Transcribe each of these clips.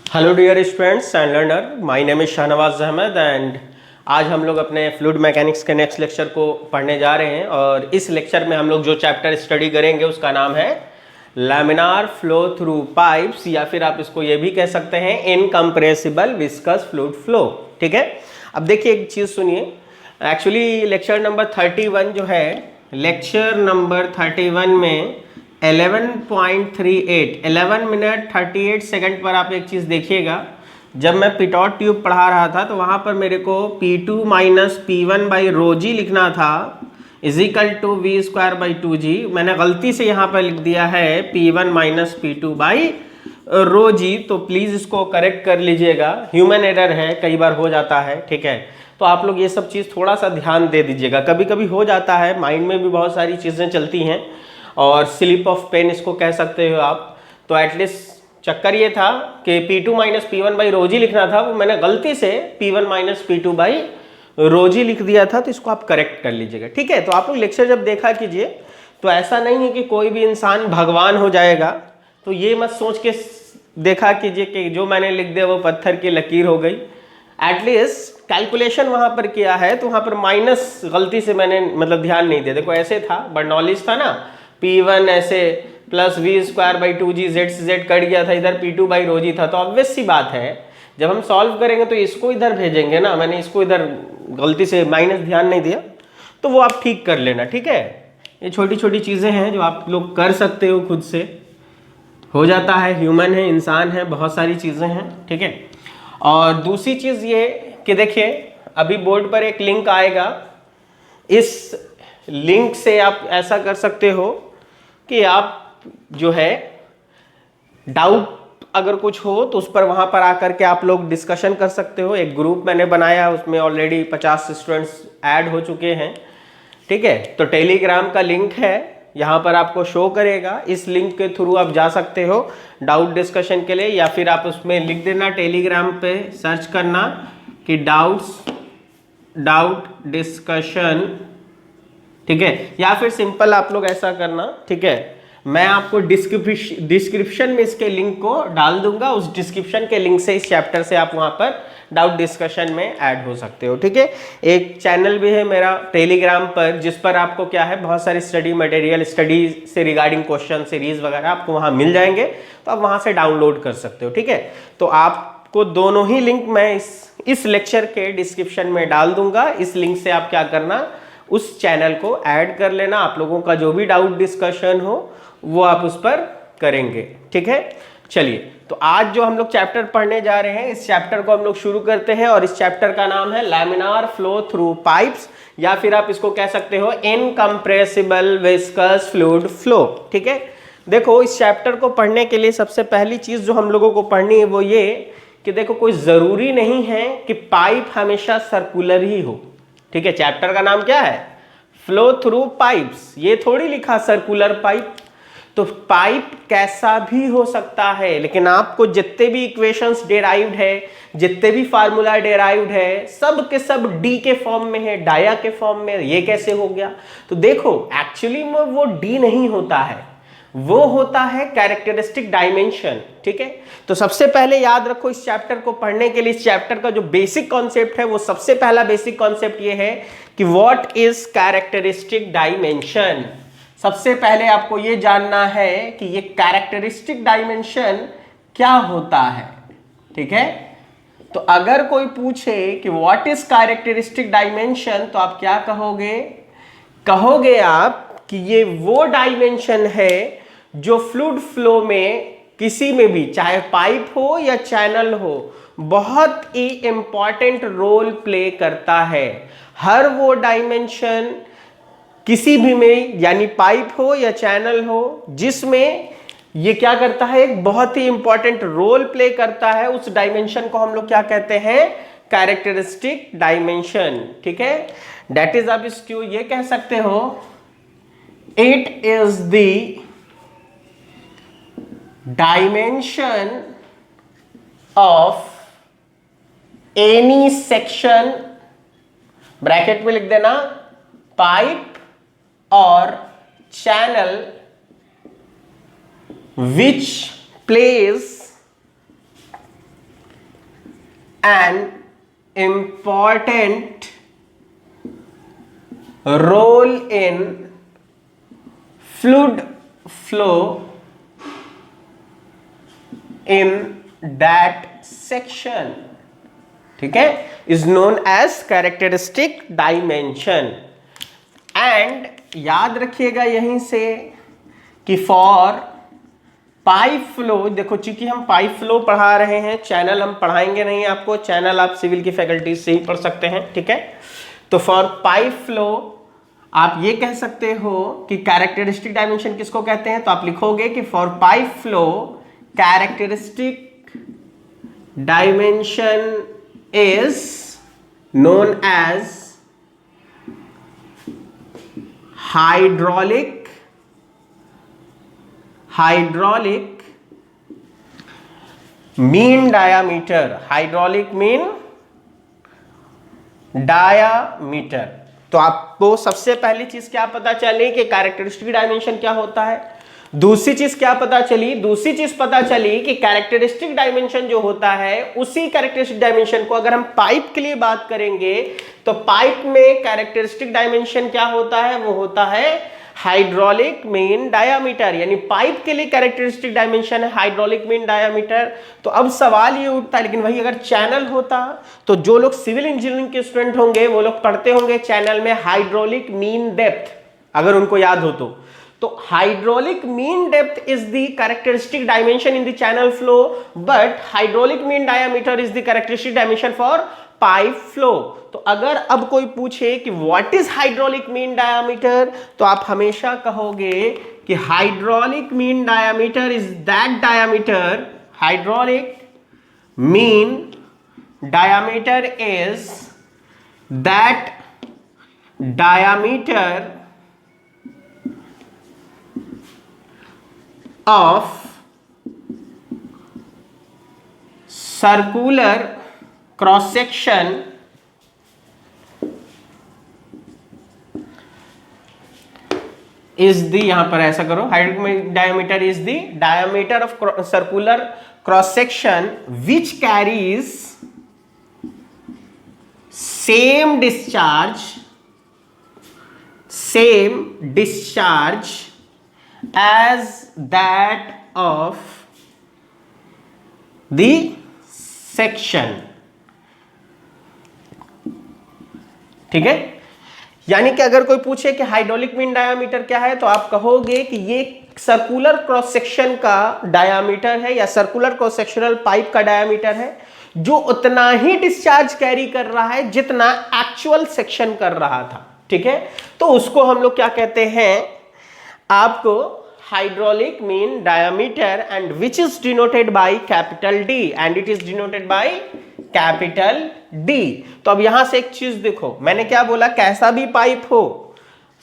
Hello dear students and learner, my name is Shahnawaz Ahmad and आज हम लोग अपने फ्लूइड मैकेनिक्स के नेक्स्ट लेक्चर को पढ़ने जा रहे हैं। और इस लेक्चर में हम लोग जो चैप्टर स्टडी करेंगे उसका नाम है लैमिनार फ्लो थ्रू पाइप्स, या फिर आप इसको ये भी कह सकते हैं इनकम्प्रेसिबल विस्कस फ्लूइड फ्लो। ठीक है, अब देखिए एक चीज़ सुनिए। एक्चुअली लेक्चर नंबर 31 जो है, लेक्चर नंबर 31 में 11.38 11 मिनट 38 सेकंड पर आप एक चीज़ देखिएगा। जब मैं पिटॉट ट्यूब पढ़ा रहा था तो वहाँ पर मेरे को P2 minus P1 by rho g लिखना था is equal to v square by 2G। मैंने गलती से यहाँ पर लिख दिया है P1 minus P2 by rho जी, तो प्लीज़ इसको करेक्ट कर लीजिएगा। ह्यूमन एरर है, कई बार हो जाता है। ठीक है, तो आप लोग ये सब चीज़ थोड़ा सा ध्यान दे दीजिएगा। कभी कभी हो जाता है, माइंड में भी बहुत सारी चीज़ें चलती हैं और स्लिप ऑफ पेन इसको कह सकते हो आप। तो एटलीस्ट चक्कर ये था कि P2 माइनस P1 बाई रोजी लिखना था, वो मैंने गलती से P1 माइनस P2 बाई रोजी लिख दिया था, तो इसको आप करेक्ट कर लीजिएगा। ठीक है, तो आप लोग लेक्चर जब देखा कीजिए तो ऐसा नहीं है कि कोई भी इंसान भगवान हो जाएगा, तो ये मत सोच के देखा कीजिए कि जो मैंने लिख दिया वो पत्थर की लकीर हो गई। एटलीस्ट कैलकुलेशन वहाँ पर किया है तो वहाँ पर माइनस गलती से मैंने मतलब ध्यान नहीं दिया। देखो ऐसे था, बट नॉलेज था ना, P1 ऐसे plus v square by 2G, Z से जेड कट गया था, इधर P2 बाई रोजी था। तो ऑब्वियस सी बात है जब हम सॉल्व करेंगे तो इसको इधर भेजेंगे ना, मैंने इसको इधर गलती से माइनस ध्यान नहीं दिया, तो वो आप ठीक कर लेना। ठीक है, ये छोटी छोटी चीज़ें हैं जो आप लोग कर सकते हो, खुद से हो जाता है, ह्यूमन है, इंसान है, बहुत सारी चीज़ें हैं। ठीक है, और दूसरी चीज़ ये कि देखिए अभी बोर्ड पर एक लिंक आएगा, इस लिंक से आप ऐसा कर सकते हो कि आप जो है डाउट अगर कुछ हो तो उस पर वहाँ पर आकर के आप लोग डिस्कशन कर सकते हो। एक ग्रुप मैंने बनाया, उसमें ऑलरेडी 50 स्टूडेंट्स ऐड हो चुके हैं। ठीक है, तो टेलीग्राम का लिंक है, यहाँ पर आपको शो करेगा, इस लिंक के थ्रू आप जा सकते हो डाउट डिस्कशन के लिए, या फिर आप उसमें लिख देना टेलीग्राम पे सर्च करना कि डाउट डिस्कशन। ठीक है, या फिर सिंपल आप लोग ऐसा करना, ठीक है, मैं आपको डिस्क्रिप्शन में इसके लिंक को डाल दूंगा, उस डिस्क्रिप्शन के लिंक से इस चैप्टर से आप वहां पर डाउट डिस्कशन में ऐड हो सकते हो। ठीक है, एक चैनल भी है मेरा टेलीग्राम पर, जिस पर आपको क्या है बहुत सारी स्टडी मटेरियल, स्टडी से रिगार्डिंग क्वेश्चन सीरीज वगैरह आपको वहां मिल जाएंगे, तो आप वहां से डाउनलोड कर सकते हो। ठीक है, तो आपको दोनों ही लिंक मैं इस लेक्चर के डिस्क्रिप्शन में डाल दूंगा। इस लिंक से आप क्या करना, उस चैनल को ऐड कर लेना, आप लोगों का जो भी डाउट डिस्कशन हो वो आप उस पर करेंगे। ठीक है, चलिए, तो आज जो हम लोग चैप्टर पढ़ने जा रहे हैं, इस चैप्टर को हम लोग शुरू करते हैं, और इस चैप्टर का नाम है लैमिनार फ्लो थ्रू पाइप्स, या फिर आप इसको कह सकते हो इनकम्प्रेसिबल विस्कस फ्लूइड फ्लो। ठीक है, देखो इस चैप्टर को पढ़ने के लिए सबसे पहली चीज जो हम लोगों को पढ़नी है वो ये कि देखो कोई जरूरी नहीं है कि पाइप हमेशा सर्कुलर ही हो। ठीक है, चैप्टर का नाम क्या है, फ्लो थ्रू पाइप्स, ये थोड़ी लिखा सर्कुलर पाइप। तो पाइप कैसा भी हो सकता है, लेकिन आपको जितने भी इक्वेशंस डेराइव्ड है, जितने भी फार्मूला डेराइव्ड है, सब के सब डी के फॉर्म में है, डाया के फॉर्म में। ये कैसे हो गया, तो देखो एक्चुअली में वो डी नहीं होता है, वो होता है कैरेक्टरिस्टिक डायमेंशन। ठीक है, तो सबसे पहले याद रखो, इस चैप्टर को पढ़ने के लिए इस चैप्टर का जो बेसिक कॉन्सेप्ट है, वो सबसे पहला बेसिक कॉन्सेप्ट ये है कि व्हाट इज कैरेक्टरिस्टिक डायमेंशन। सबसे पहले आपको ये जानना है कि ये कैरेक्टरिस्टिक डायमेंशन क्या होता है। ठीक है, तो अगर कोई पूछे कि व्हाट इज कैरेक्टरिस्टिक डायमेंशन, तो आप क्या कहोगे, कहोगे आप कि ये वो डायमेंशन है जो फ्लूइड फ्लो में किसी में भी, चाहे पाइप हो या चैनल हो, बहुत ही इंपॉर्टेंट रोल प्ले करता है। हर वो डायमेंशन किसी भी में, यानी पाइप हो या चैनल हो, जिसमें ये क्या करता है, एक बहुत ही इंपॉर्टेंट रोल प्ले करता है, उस डायमेंशन को हम लोग क्या कहते हैं, कैरेक्टरिस्टिक डायमेंशन। ठीक है, दैट इज, आप इसको ये कह सकते हो, it is the dimension of any section, bracket में लिख देना, पाइप और channel which plays an important role in fluid flow in that section, ठीक है, is known as characteristic dimension। And याद रखिएगा यहीं से कि फॉर पाइप फ्लो, देखो चूंकि हम पाइप फ्लो पढ़ा रहे हैं, चैनल हम पढ़ाएंगे नहीं आपको, चैनल आप सिविल की फैकल्टीज से ही पढ़ सकते हैं, ठीक है। तो फॉर पाइप फ्लो आप ये कह सकते हो कि कैरेक्टरिस्टिक डायमेंशन किसको कहते हैं, तो आप लिखोगे कि for pipe flow characteristic dimension is known as hydraulic mean diameter, hydraulic mean diameter। तो आपको सबसे पहली चीज क्या पता चली कि कैरेक्टरिस्टिक डायमेंशन क्या होता है। दूसरी चीज क्या पता चली, दूसरी चीज पता चली कि कैरेक्टरिस्टिक डायमेंशन जो होता है, उसी कैरेक्टरिस्टिक डायमेंशन को अगर हम पाइप के लिए बात करेंगे तो पाइप में कैरेक्टरिस्टिक डायमेंशन क्या होता है, वो होता है हाइड्रोलिक मीन डायामीटर, यानी पाइप के लिए कैरेक्टरिस्टिक डायमेंशन है हाइड्रोलिक मीन डायामीटर। तो अब सवाल ये उठता है, लेकिन वही अगर चैनल होता तो जो लोग सिविल इंजीनियरिंग के स्टूडेंट होंगे वो लोग पढ़ते होंगे चैनल में हाइड्रोलिक मीन डेप्थ, अगर उनको याद हो तो hydraulic mean depth is the characteristic dimension in the channel flow, but hydraulic mean diameter is the characteristic dimension for pipe flow। तो अगर अब कोई पूछे कि what is hydraulic mean diameter, तो आप हमेशा कहोगे कि hydraulic mean diameter is that diameter, hydraulic mean diameter is that diameter of circular cross section is the, यहां पर ऐसा करो, hydraulic diameter is the diameter of circular cross section which carries same discharge as that of the section, ठीक है। यानी कि अगर कोई पूछे कि हाइड्रोलिक मीन डायामीटर क्या है, तो आप कहोगे कि ये सर्कुलर क्रॉस सेक्शन का डायामीटर है या सर्कुलर क्रॉस सेक्शनल पाइप का डायामीटर है जो उतना ही डिस्चार्ज कैरी कर रहा है जितना एक्चुअल सेक्शन कर रहा था, ठीक है। तो उसको हम लोग क्या कहते हैं, आपको hydraulic mean diameter, and which is denoted by capital D, and it is denoted by capital D। तो अब यहां से एक चीज देखो, मैंने क्या बोला, कैसा भी पाइप हो,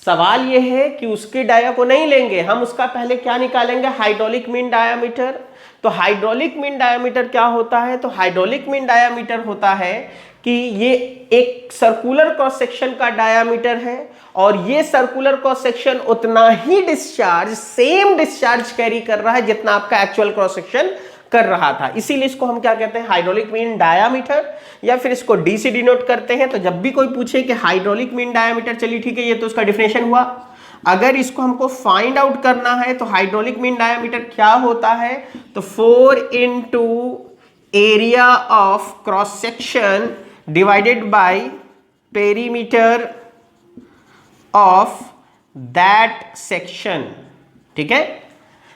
सवाल यह है कि उसके डाया को नहीं लेंगे हम, उसका पहले क्या निकालेंगे, हाइड्रोलिक मीन डायामीटर। तो हाइड्रोलिक मीन डायामीटर क्या होता है, तो हाइड्रोलिक मीन डायामीटर होता है कि ये एक सर्कुलर क्रॉस सेक्शन का डायामीटर है और ये सर्कुलर क्रॉस सेक्शन उतना ही डिस्चार्ज, सेम डिस्चार्ज कैरी कर रहा है जितना आपका एक्चुअल क्रॉस सेक्शन कर रहा था। इसीलिए इसको हम क्या कहते हैं, हाइड्रोलिक मीन डायामीटर, या फिर इसको डी से डिनोट करते हैं। तो जब भी कोई पूछे कि हाइड्रोलिक मीन डायामीटर, चलिए ठीक है, ये तो उसका डिफिनेशन हुआ। अगर इसको हमको फाइंड आउट करना है तो हाइड्रोलिक मीन डायामीटर क्या होता है, तो 4 into area of cross section divided by perimeter of that section, ठीक है।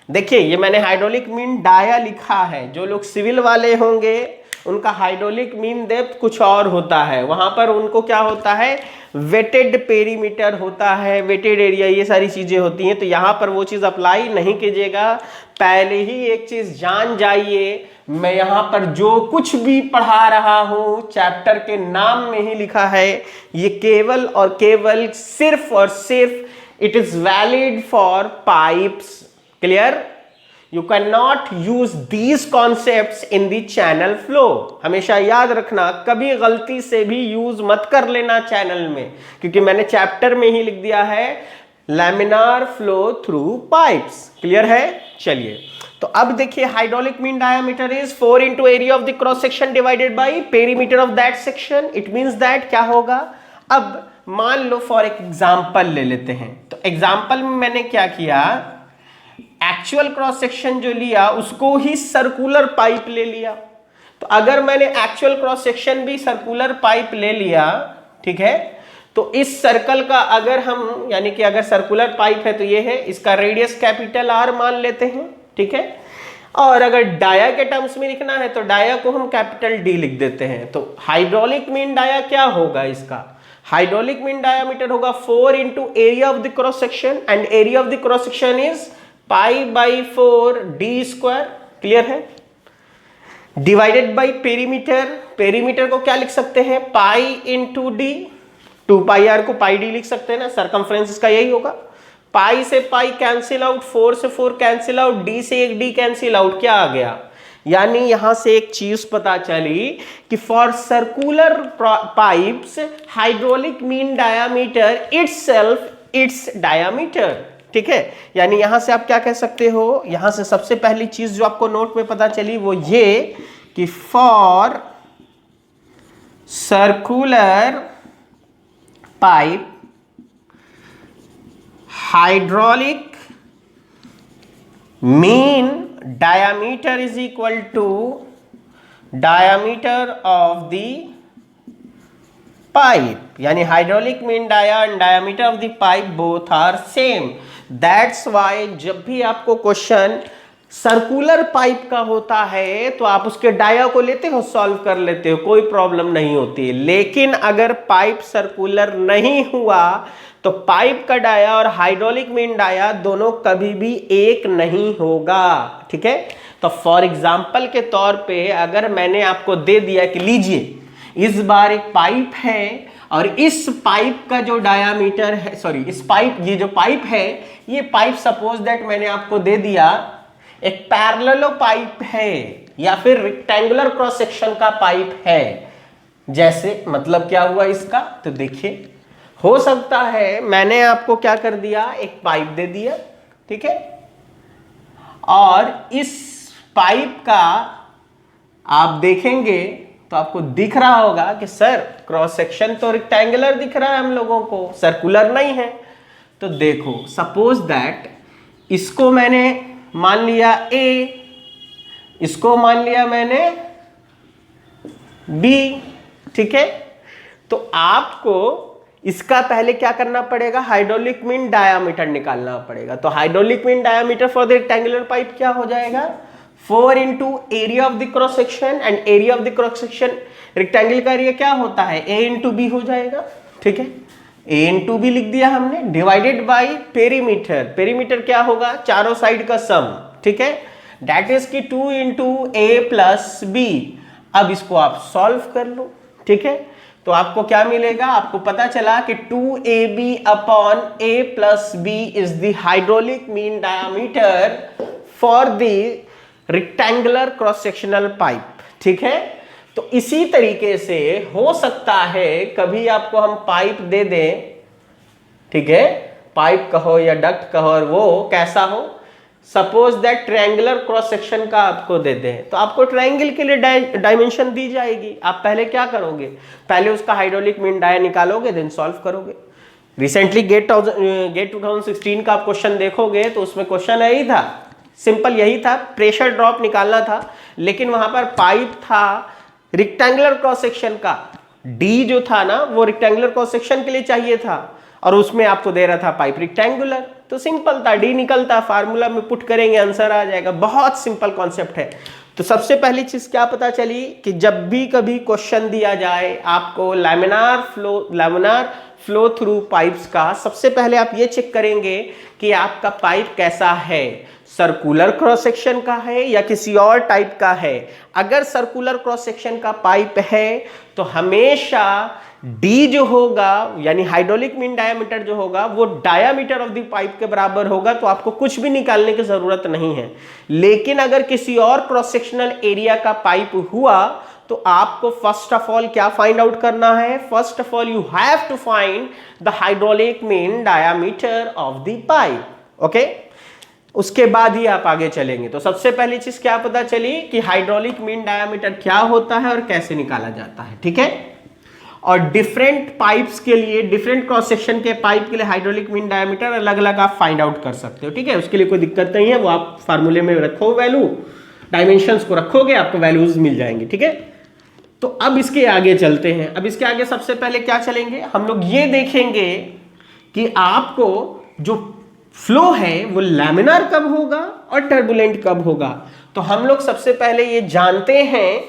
देखिए ये मैंने हाइड्रोलिक मीन डाया लिखा है, जो लोग सिविल वाले होंगे उनका हाइड्रोलिक मीन डेप्थ कुछ और होता है, वहां पर उनको क्या होता है, वेटेड पेरीमीटर होता है, वेटेड एरिया, ये सारी चीजें होती हैं। तो यहां पर वो चीज अप्लाई नहीं कीजिएगा, पहले ही एक चीज जान जाइए, मैं यहां पर जो कुछ भी पढ़ा रहा हूं चैप्टर के नाम में ही लिखा है, ये केवल और केवल सिर्फ और सिर्फ it is valid for pipes. Clear? You cannot use these concepts in the channel flow। हमेशा याद रखना, कभी गलती से भी यूज मत कर लेना चैनल में, क्योंकि मैंने चैप्टर में ही लिख दिया है laminar flow through pipes. Clear है? चलिए, तो अब देखिए hydraulic mean diameter is 4 into area of the cross section divided by perimeter of that section. It means that क्या होगा, अब मान लो फॉर एग्जांपल ले लेते हैं, तो एग्जांपल में मैंने क्या किया, एक्चुअल क्रॉस सेक्शन जो लिया उसको ही सर्कुलर पाइप ले लिया। तो अगर मैंने एक्चुअल क्रॉस सेक्शन भी सर्कुलर पाइप ले लिया, ठीक है, तो इस सर्कल का अगर हम, यानी कि अगर सर्कुलर पाइप है तो ये है, इसका रेडियस कैपिटल आर मान लेते हैं, ठीक है, और अगर डाया के टर्म्स में लिखना है तो डाया को हम कैपिटल डी लिख देते हैं। तो हाइड्रोलिक मीन डाया क्या होगा, इसका हाइड्रोलिक मीन डायामीटर होगा 4 into area of the cross section, and area of the cross section is pi by 4 D square, clear है, डिवाइडेड बाई पेरीमीटर। पेरीमीटर को क्या लिख सकते हैं, pi into d, 2 pi r को पाई डी लिख सकते हैं ना, सरकमफ्रेंस इसका यही होगा। पाई से पाई कैंसिल आउट, 4 से 4 कैंसिल आउट, डी से एक डी कैंसिल आउट, क्या आ गया, यानी यहां से एक चीज पता चली कि for circular pipes hydraulic mean diameter itself it's diameter, ठीक है। यानी यहां से आप क्या कह सकते हो, यहां से सबसे पहली चीज जो आपको नोट में पता चली वो ये कि for circular pipe hydraulic mean diameter is equal to diameter of the pipe, यानी hydraulic mean dia and diameter of the pipe both are same. That's why जब भी आपको क्वेश्चन सर्कुलर पाइप का होता है तो आप उसके डाया को लेते हो, सॉल्व कर लेते हो, कोई प्रॉब्लम नहीं होती। लेकिन अगर पाइप सर्कुलर नहीं हुआ तो पाइप का डाया और हाइड्रोलिक मीन डाया दोनों कभी भी एक नहीं होगा, ठीक है। तो फॉर एग्जांपल के तौर पे अगर मैंने आपको दे दिया कि लीजिए इस बार एक पाइप है और इस पाइप का जो डायामीटर है, सॉरी इस पाइप, ये जो पाइप है, ये पाइप सपोज दैट मैंने आपको दे दिया एक पैरेललो पाइप है या फिर रेक्टेंगुलर क्रॉस सेक्शन का पाइप है, जैसे मतलब क्या हुआ इसका, तो देखिए हो सकता है मैंने आपको क्या कर दिया, एक पाइप दे दिया, ठीक है, और इस पाइप का आप देखेंगे तो आपको दिख रहा होगा कि सर क्रॉस सेक्शन तो रेक्टेंगुलर दिख रहा है हम लोगों को, सर्कुलर नहीं है। तो देखो सपोज दैट इसको मैंने मान लिया A, इसको मान लिया मैंने B, ठीक है। तो आपको इसका पहले क्या करना पड़ेगा, हाइड्रोलिक मीन डायामीटर निकालना पड़ेगा। तो hydraulic mean diameter for the rectangular pipe क्या हो जाएगा, 4 into area of the cross section, and area of the cross section rectangle का एरिया क्या होता है, A इंटू बी हो जाएगा, ठीक है। A इंटू बी लिख दिया हमने, डिवाइडेड बाई पेरीमीटर। पेरीमीटर क्या होगा, चारों साइड का सम, ठीक है, दैट इज की 2 इंटू ए प्लस बी। अब इसको आप सॉल्व कर लो, ठीक है। तो आपको क्या मिलेगा, आपको पता चला कि 2ab upon a plus b is the hydraulic mean diameter for the rectangular cross sectional pipe, ठीक है। तो इसी तरीके से हो सकता है कभी आपको हम पाइप दे दें, ठीक है, पाइप कहो या डक्ट कहो, और वो कैसा हो, suppose that triangular cross section का आपको दे दें, तो आपको ट्रायंगल के लिए डायमेंशन दी जाएगी। आप पहले क्या करोगे, पहले उसका हाइड्रोलिक मीन डाया निकालोगे, देन सॉल्व करोगे। रिसेंटली गेट 2016 का आप क्वेश्चन देखोगे तो उसमें क्वेश्चन यही था, सिंपल यही था, प्रेशर ड्रॉप निकालना था, लेकिन वहां पर पाइप था रेक्टेंगुलर क्रॉस सेक्शन का, डी जो था ना वो रेक्टेंगुलर क्रॉस सेक्शन के लिए चाहिए था, और उसमें आपको दे रहा था पाइप रेक्टेंगुलर। तो सिंपल था, डी निकलता, फार्मूला में पुट करेंगे आंसर आ जाएगा, बहुत सिंपल कॉन्सेप्ट है। तो सबसे पहली चीज क्या पता चली कि जब भी कभी क्वेश्चन दिया जाए आपको लैमिनार फ्लो थ्रू पाइप्स का, सबसे पहले आप ये चेक करेंगे कि आपका पाइप कैसा है, सर्कुलर क्रॉस सेक्शन का है या किसी और टाइप का है। अगर सर्कुलर क्रॉस सेक्शन का पाइप है तो हमेशा डी जो होगा यानी हाइड्रोलिक मीन डायामीटर जो होगा वो डायामीटर ऑफ द पाइप के बराबर होगा, तो आपको कुछ भी निकालने की जरूरत नहीं है। लेकिन अगर किसी और क्रॉस सेक्शनल एरिया का पाइप हुआ तो आपको फर्स्ट ऑफ ऑल क्या फाइंड आउट करना है, first of all you have to find the hydraulic mean diameter of the pipe, okay. उसके बाद ही आप आगे चलेंगे। तो सबसे पहली चीज क्या पता चली कि हाइड्रोलिक मीन डायामीटर क्या होता है और कैसे निकाला जाता है, ठीक है। और डिफरेंट पाइप्स के लिए, डिफरेंट क्रॉस सेक्शन के पाइप के लिए हाइड्रोलिक मीन डायामीटर अलग अलग आप फाइंड आउट कर सकते हो, ठीक है। उसके लिए कोई दिक्कत नहीं है, वो आप फार्मूले में रखो, वैल्यू डायमेंशंस को रखोगे, आपको वैल्यूज मिल जाएंगे, ठीक है। तो अब इसके आगे चलते हैं। अब इसके आगे सबसे पहले क्या चलेंगे, हम लोग ये देखेंगे कि आपको जो फ्लो है वो लैमिनार कब होगा और टर्बुलेंट कब होगा। तो हम लोग सबसे पहले ये जानते हैं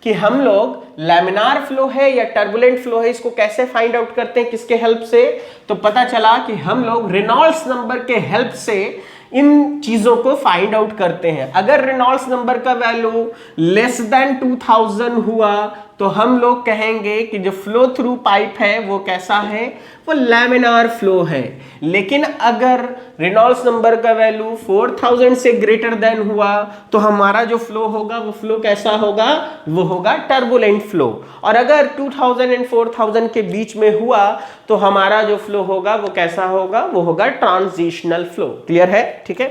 कि हम लोग लैमिनार फ्लो है या टर्बुलेंट फ्लो है, इसको कैसे फाइंड आउट करते हैं, किसके हेल्प से। तो पता चला कि हम लोग रेनॉल्ड्स नंबर के हेल्प से इन चीजों को फाइंड आउट करते हैं। अगर रेनॉल्ड्स नंबर का वैल्यू लेस देन 2000 हुआ तो हम लोग कहेंगे कि जो फ्लो थ्रू पाइप है वो कैसा है, वो लैमिनार फ्लो है। लेकिन अगर रेनॉल्ड्स नंबर का वैल्यू 4000 से ग्रेटर देन हुआ तो हमारा जो फ्लो होगा वो फ्लो कैसा होगा, वो होगा टर्बुलेंट फ्लो। और अगर 2000 एंड 4000 के बीच में हुआ तो हमारा जो फ्लो होगा वो कैसा होगा, वो होगा ट्रांजिशनल फ्लो। क्लियर है, ठीक है।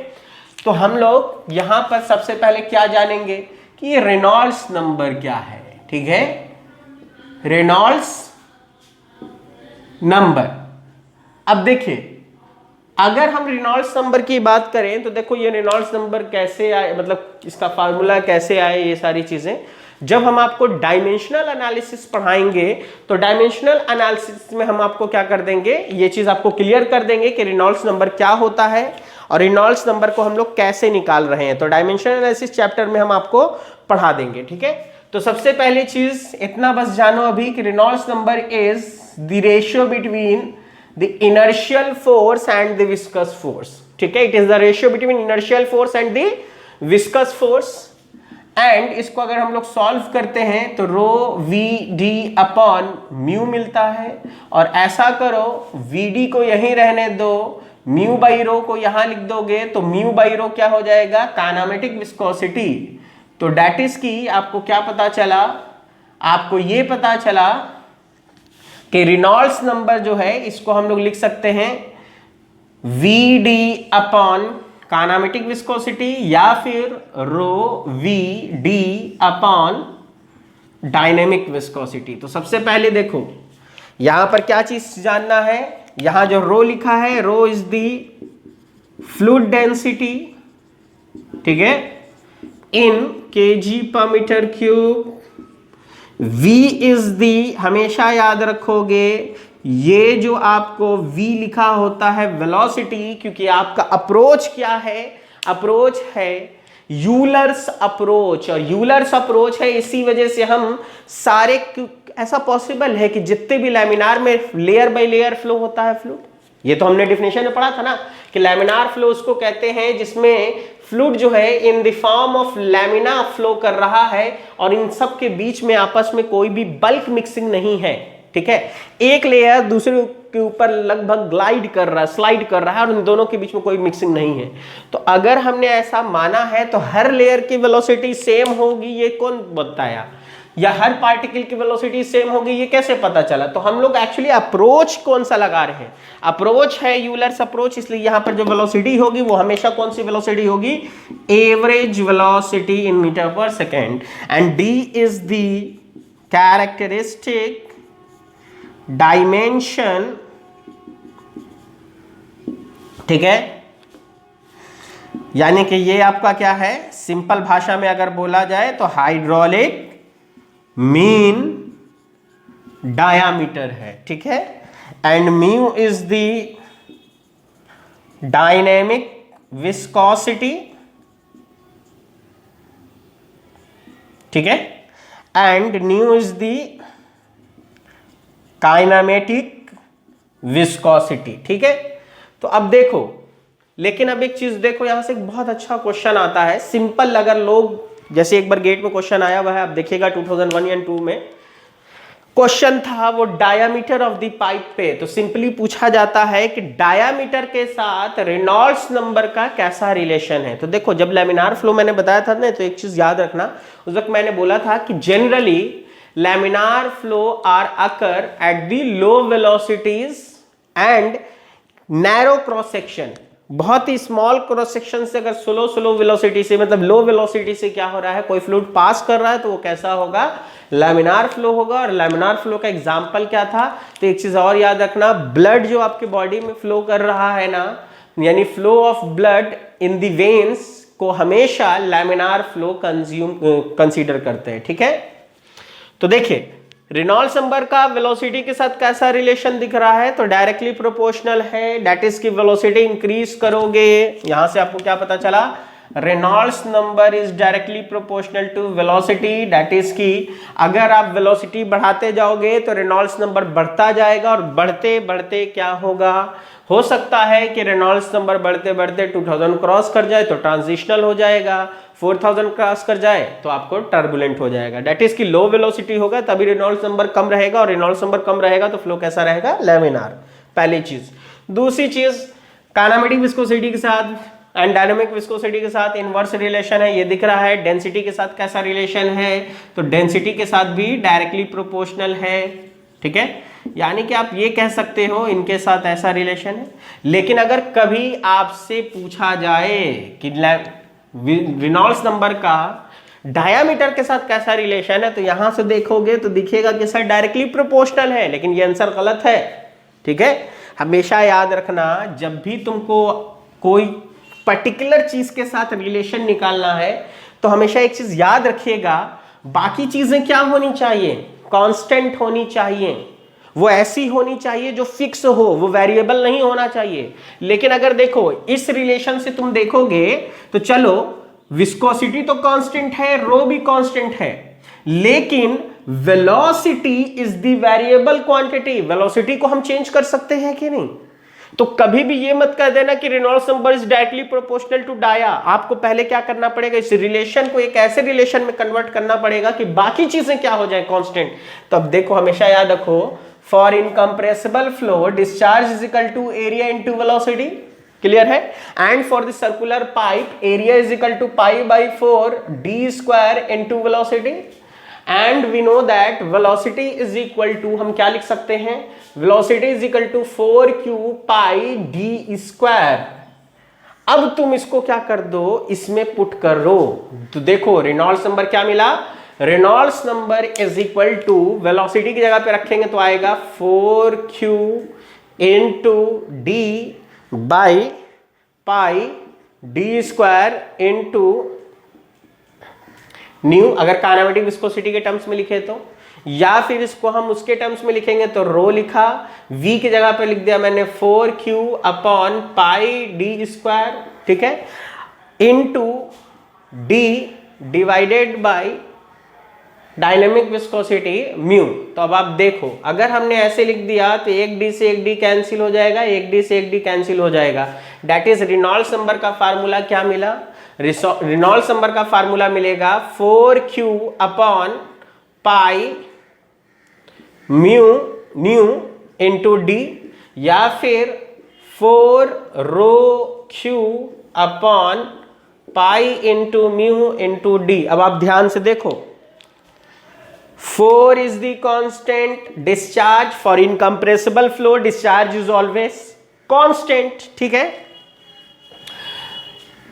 तो हम लोग यहां पर सबसे पहले क्या जानेंगे कि रेनॉल्ड्स नंबर क्या है, ठीक है। रेनॉल्ड्स नंबर, अब देखिए अगर हम रेनॉल्ड्स नंबर की बात करें तो देखो ये रेनॉल्ड्स नंबर कैसे आए, मतलब इसका फार्मूला कैसे आए, ये सारी चीजें जब हम आपको डायमेंशनल एनालिसिस पढ़ाएंगे तो डायमेंशनल एनालिसिस में हम आपको क्या कर देंगे, ये चीज आपको क्लियर कर देंगे कि रेनॉल्ड्स नंबर क्या होता है और रेनॉल्ड्स नंबर को हम लोग कैसे निकाल रहे हैं। तो डायमेंशनल एनालिसिस चैप्टर में हम आपको पढ़ा देंगे, ठीक है। तो सबसे पहली चीज इतना बस जानो अभी कि Reynolds number is the ratio between the inertial force and the viscous force, ठीक है। It is the ratio between inertial force and the viscous force. And इसको अगर हम लोग सॉल्व करते हैं तो रो वी डी अपॉन म्यू मिलता है। और ऐसा करो, वी डी को यहीं रहने दो, म्यू बाई रो को यहां लिख दोगे तो म्यू बाई रो क्या हो जाएगा, काइनेमेटिक विस्कोसिटी। तो डेट इज की आपको क्या पता चला, आपको ये पता चला कि रेनॉल्ड्स नंबर जो है इसको हम लोग लिख सकते हैं V D upon kinematic viscosity या फिर rho V D upon dynamic viscosity. तो सबसे पहले देखो यहां पर क्या चीज जानना है, यहां जो रो लिखा है, rho is the fluid density, ठीक है, in kg per metre cube. V is the, हमेशा याद रखोगे ये जो आपको V लिखा होता है वेलोसिटी, क्योंकि आपका अप्रोच क्या है, अप्रोच है यूलर्स अप्रोच, और यूलर्स अप्रोच है इसी वजह से हम सारे, ऐसा पॉसिबल है कि जितने भी लैमिनार में लेयर बाय लेयर फ्लो होता है फ्लूइड, ये तो हमने डिफिनेशन में पढ़ा था ना कि लैमिनार फ्लो उसको कहते हैं जिसमें फ्लूइड जो है in the form of lamina flow कर रहा है और इन सब के बीच में आपस में कोई भी बल्क मिक्सिंग नहीं है, ठीक है। एक लेयर दूसरे के ऊपर लगभग ग्लाइड कर रहा है, स्लाइड कर रहा है और इन दोनों के बीच में कोई मिक्सिंग नहीं है। तो अगर हमने ऐसा माना है तो हर लेयर की वेलोसिटी सेम होगी, ये कौन बताया, या हर पार्टिकल की वेलोसिटी सेम होगी, ये कैसे पता चला। तो हम लोग एक्चुअली अप्रोच कौन सा लगा रहे हैं, अप्रोच है यूलर्स अप्रोच, इसलिए यहां पर जो वेलोसिटी होगी वो हमेशा कौन सी वेलोसिटी होगी, एवरेज वेलोसिटी इन मीटर पर second. And D is the characteristic dimension, ठीक है। यानी कि ये आपका क्या है, सिंपल भाषा में अगर बोला जाए तो हाइड्रोलिक मीन डायामीटर है, ठीक है। And mu is the dynamic viscosity, ठीक है। And new is the kinematic viscosity, ठीक है। तो अब देखो, लेकिन अब एक चीज देखो, यहां से एक बहुत अच्छा क्वेश्चन आता है सिंपल, अगर लोग जैसे एक बार गेट में क्वेश्चन आया हुआ है, आप देखिएगा 2001 या 2 में क्वेश्चन था वो डायामीटर ऑफ द पाइप पे। तो सिंपली पूछा जाता है कि डायामीटर के साथ रेनॉल्ड्स नंबर का कैसा रिलेशन है। तो देखो जब लैमिनार फ्लो मैंने बताया था ना, तो एक चीज याद रखना, उस वक्त मैंने बोला था कि generally laminar flow are occur at the low velocities and narrow cross section. बहुत ही स्मॉल क्रॉस सेक्शन से अगर स्लो वेलोसिटी से, मतलब लो वेलोसिटी से क्या हो रहा है, कोई फ्लूइड पास कर रहा है तो वो कैसा होगा, लैमिनार फ्लो होगा। और लैमिनार फ्लो का एग्जांपल क्या था, तो एक चीज और याद रखना, ब्लड जो आपके बॉडी में फ्लो कर रहा है ना, यानी flow of blood in the veins को हमेशा लैमिनार फ्लो कंसीडर करते हैं, ठीक है। तो देखिए रेनॉल्ड्स नंबर का वेलोसिटी के साथ कैसा रिलेशन दिख रहा है, तो डायरेक्टली प्रोपोर्शनल है। दैट इज की वेलोसिटी इंक्रीज करोगे, यहां से आपको क्या पता चला, Reynolds number is directly proportional to velocity. That is की अगर आप वेलोसिटी बढ़ाते जाओगे तो रेनॉल्ड्स नंबर बढ़ता जाएगा, और बढ़ते बढ़ते क्या होगा, हो सकता है कि रेनॉल्ड्स नंबर बढ़ते बढ़ते 2000 क्रॉस कर जाए तो ट्रांजिशनल हो जाएगा, 4000 क्रॉस कर जाए तो आपको टर्बुलेंट हो जाएगा। दैट इज की लो वेलोसिटी होगा तभी रेनॉल्ड्स नंबर कम रहेगा, और रेनॉल्ड्स नंबर कम रहेगा तो फ्लो कैसा रहेगा, लैमिनार। पहली चीज। दूसरी चीज, काइनेमेटिक विस्कोसिटी के साथ एंड डायनामिक विस्कोसिटी के साथ इनवर्स रिलेशन है, ये दिख रहा है। डेंसिटी के साथ कैसा रिलेशन है, तो डेंसिटी के साथ भी डायरेक्टली प्रोपोर्शनल है, ठीक है। यानी कि आप ये कह सकते हो इनके साथ ऐसा रिलेशन है। लेकिन अगर कभी आपसे पूछा जाए कि रेनॉल्ड्स नंबर का डायामीटर के साथ कैसा रिलेशन है, तो यहां से देखोगे तो दिखेगा कि सर डायरेक्टली प्रोपोर्शनल है, लेकिन ये आंसर गलत है, ठीक है। हमेशा याद रखना, जब भी तुमको कोई पर्टिकुलर चीज के साथ रिलेशन निकालना है तो हमेशा एक चीज याद रखिएगा, बाकी चीजें क्या होनी चाहिए, कांस्टेंट होनी चाहिए, वो ऐसी होनी चाहिए जो फिक्स हो, वो वेरिएबल नहीं होना चाहिए। लेकिन अगर देखो इस रिलेशन से तुम देखोगे तो चलो विस्कोसिटी तो कांस्टेंट है, रो भी कांस्टेंट है, लेकिन velocity is the variable quantity. Velocity को हम चेंज कर सकते हैं कि नहीं, तो कभी भी ये मत कह देना कि Reynolds number is directly proportional to dia. आपको पहले क्या करना पड़ेगा, इस रिलेशन को एक ऐसे रिलेशन में कन्वर्ट करना पड़ेगा कि बाकी चीजें क्या हो जाए, कांस्टेंट। तो अब देखो हमेशा याद रखो, for incompressible flow discharge is equal to area into velocity, clear है। And for the circular pipe area is equal to pi by 4 D square into velocity. And we know that velocity is equal to, हम क्या लिख सकते हैं, velocity is equal to 4q pi D square. अब तुम इसको क्या कर दो, इसमें पुट करो, तो देखो रेनॉल्ड्स नंबर क्या मिला, Reynolds number is equal to, velocity की जगह पे रखेंगे तो आएगा 4q into d by pi D square into nu, अगर काइनेमेटिक विस्कोसिटी के टर्म्स में लिखे तो, या फिर इसको हम उसके टर्म्स में लिखेंगे तो रो लिखा, v की जगह पे लिख दिया मैंने 4q upon pi D square, ठीक है, into d divided by dynamic viscosity mu. तो अब आप देखो अगर हमने ऐसे लिख दिया तो एक d से एक d कैंसिल हो जाएगा, एक d से एक d कैंसिल हो जाएगा। दैट इज रेनॉल्ड्स नंबर का फार्मूला क्या मिला, रेनॉल्ड्स नंबर का फार्मूला मिलेगा 4q upon pi mu nu into D, या फिर 4 rho Q upon pi into mu into D. अब आप ध्यान से देखो, 4 is the constant discharge for incompressible flow, discharge is always constant, ठीक है।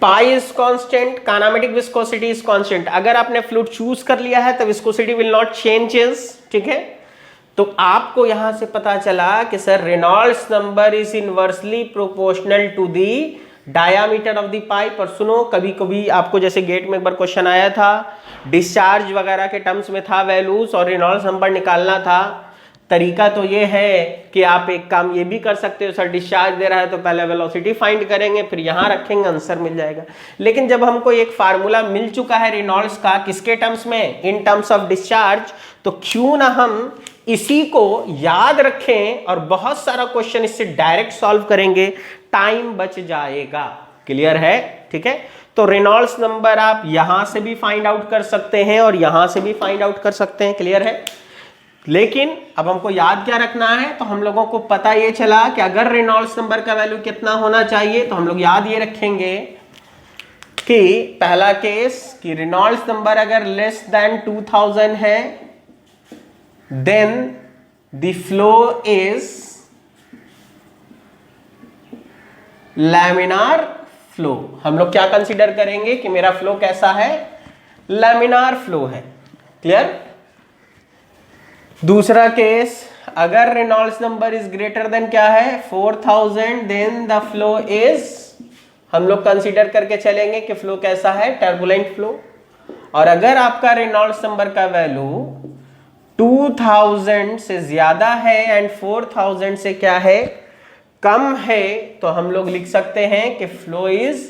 Pi is constant, kinematic viscosity is constant. अगर आपने फ्लूइड चूज कर लिया है तो विस्कोसिटी विल नॉट चेंजेस, ठीक है। तो आपको यहां से पता चला कि sir Reynolds number is inversely proportional to the diameter of the pipe. और सुनो, कभी कभी आपको जैसे गेट में एक बार क्वेश्चन आया था, डिस्चार्ज वगैरह के टर्म्स में था वैल्यूज और रेनॉल्ड्स नंबर निकालना था। तरीका तो ये है कि आप एक काम ये भी कर सकते हो, सर डिस्चार्ज दे रहा है तो पहले वेलोसिटी फाइंड करेंगे फिर यहां रखेंगे, आंसर मिल जाएगा। लेकिन जब हमको एक फार्मूला मिल चुका है रेनॉल्ड्स का, किसके टर्म्स में, इन टर्म्स ऑफ डिस्चार्ज, तो क्यों ना हम इसी को याद रखें और बहुत सारा क्वेश्चन इससे डायरेक्ट सॉल्व करेंगे, टाइम बच जाएगा। क्लियर है, ठीक है। तो रेनॉल्ड्स नंबर आप यहां से भी फाइंड आउट कर सकते हैं और यहां से भी फाइंड आउट कर सकते हैं, क्लियर है। लेकिन अब हमको याद क्या रखना है, तो हम लोगों को पता ये चला कि अगर रेनॉल्ड्स नंबर का वैल्यू कितना होना चाहिए, तो हम लोग याद ये रखेंगे कि पहला केस कि रेनॉल्ड्स नंबर अगर लेस देन 2000 है, then the flow is laminar flow. हम लोग क्या कंसीडर करेंगे कि मेरा फ्लो कैसा है, लैमिनार फ्लो है। क्लियर। दूसरा केस, अगर Reynolds number is greater than क्या है 4000, देन द फ्लो इज, हम लोग कंसीडर करके चलेंगे कि फ्लो कैसा है, टर्बुलेंट फ्लो। और अगर आपका रेनॉल्ड्स नंबर का वैल्यू 2000 से ज्यादा है एंड 4000 से क्या है, कम है, तो हम लोग लिख सकते हैं कि flow is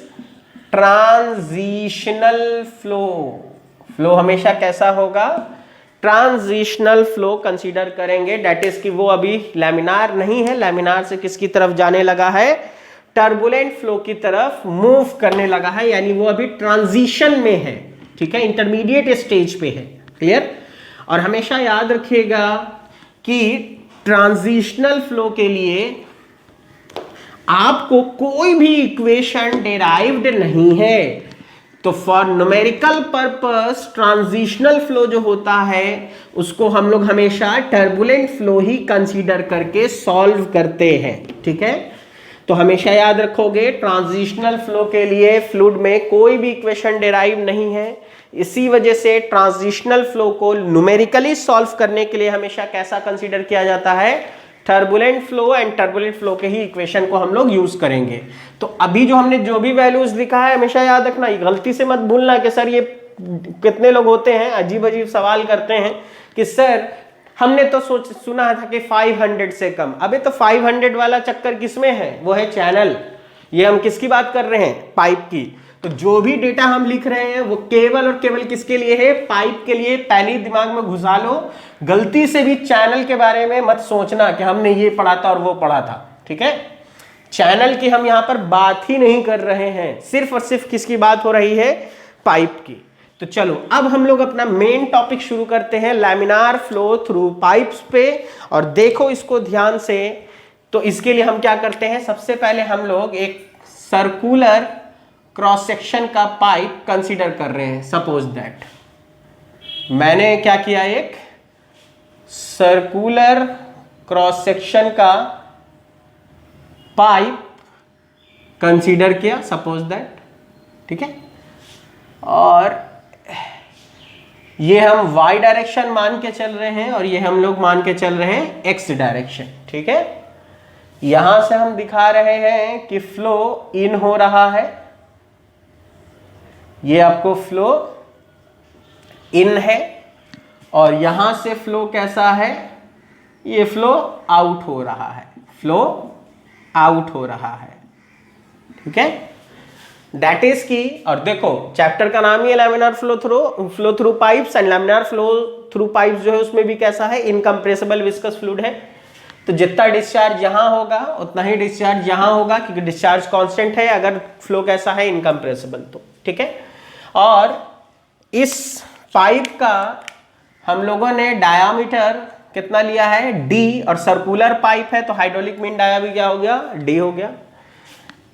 transitional flow. Flow हमेशा कैसा होगा, ट्रांजिशनल फ्लो कंसीडर करेंगे। दैट इज कि वो अभी लैमिनार नहीं है, लैमिनार से किसकी तरफ जाने लगा है, टर्बुलेंट फ्लो की तरफ मूव करने लगा है, यानी वो अभी ट्रांजिशन में है। ठीक है, इंटरमीडिएट स्टेज पे है। क्लियर। और हमेशा याद रखिएगा कि ट्रांजिशनल फ्लो के लिए आपको कोई भी इक्वेशन डेराइव्ड नहीं है। तो for numerical purpose transitional flow जो होता है उसको हम लोग हमेशा टर्बुलेंट फ्लो ही कंसीडर करके सॉल्व करते हैं। ठीक है, तो हमेशा याद रखोगे ट्रांजिशनल फ्लो के लिए फ्लूइड में कोई भी इक्वेशन डेराइव नहीं है। इसी वजह से ट्रांजिशनल फ्लो को न्यूमेरिकली सॉल्व करने के लिए हमेशा कैसा कंसीडर किया जाता है, turbulent flow, and turbulent flow के ही इक्वेशन को हम लोग यूज करेंगे। तो अभी जो हमने जो भी वैल्यूज लिखा है हमेशा याद रखना, गलती से मत भूलना कि सर ये कितने लोग होते हैं अजीब अजीब सवाल करते हैं कि सर हमने तो सुना था कि 500 से कम। अबे तो 500 वाला चक्कर किसमें है, वो है चैनल। ये हम किसकी बात कर रहे हैं, पाइप की। तो जो भी डेटा हम लिख रहे हैं वो केवल और केवल किसके लिए है, पाइप के लिए। पहले दिमाग में घुसा लो, गलती से भी चैनल के बारे में मत सोचना कि हमने ये पढ़ा था और वो पढ़ा था। ठीक है, चैनल की हम यहां पर बात ही नहीं कर रहे हैं, सिर्फ और सिर्फ किसकी बात हो रही है, पाइप की। तो चलो अब हम लोग अपना मेन टॉपिक शुरू करते हैं, लैमिनार फ्लो थ्रू पाइप्स पे। और देखो इसको ध्यान से। तो इसके लिए हम क्या करते हैं, सबसे पहले हम लोग एक सर्कुलर क्रॉस सेक्शन का पाइप कंसीडर कर रहे हैं। सपोज दैट मैंने क्या किया, एक सर्कुलर क्रॉस सेक्शन का पाइप कंसीडर किया, सपोज दैट। ठीक है, और ये हम y डायरेक्शन मान के चल रहे हैं और ये हम लोग मान के चल रहे हैं x डायरेक्शन। ठीक है, यहां से हम दिखा रहे हैं कि फ्लो इन हो रहा है, ये आपको फ्लो इन है, और यहां से फ्लो कैसा है, ये फ्लो आउट हो रहा है, फ्लो आउट हो रहा है। ठीक है, दैट इज की। और देखो चैप्टर का नाम ही है laminar flow through pipes, and laminar flow through pipes जो है उसमें भी कैसा है, इनकम्प्रेसिबल विस्कस फ्लूइड है। तो जितना डिस्चार्ज यहां होगा उतना ही डिस्चार्ज यहां होगा, क्योंकि डिस्चार्ज कांस्टेंट है अगर फ्लो कैसा है, इनकम्प्रेसिबल। तो ठीक है, और इस पाइप का हम लोगों ने डायामीटर कितना लिया है, डी, और सर्कुलर पाइप है तो हाइड्रोलिक मीन डाया भी क्या हो गया, डी हो गया।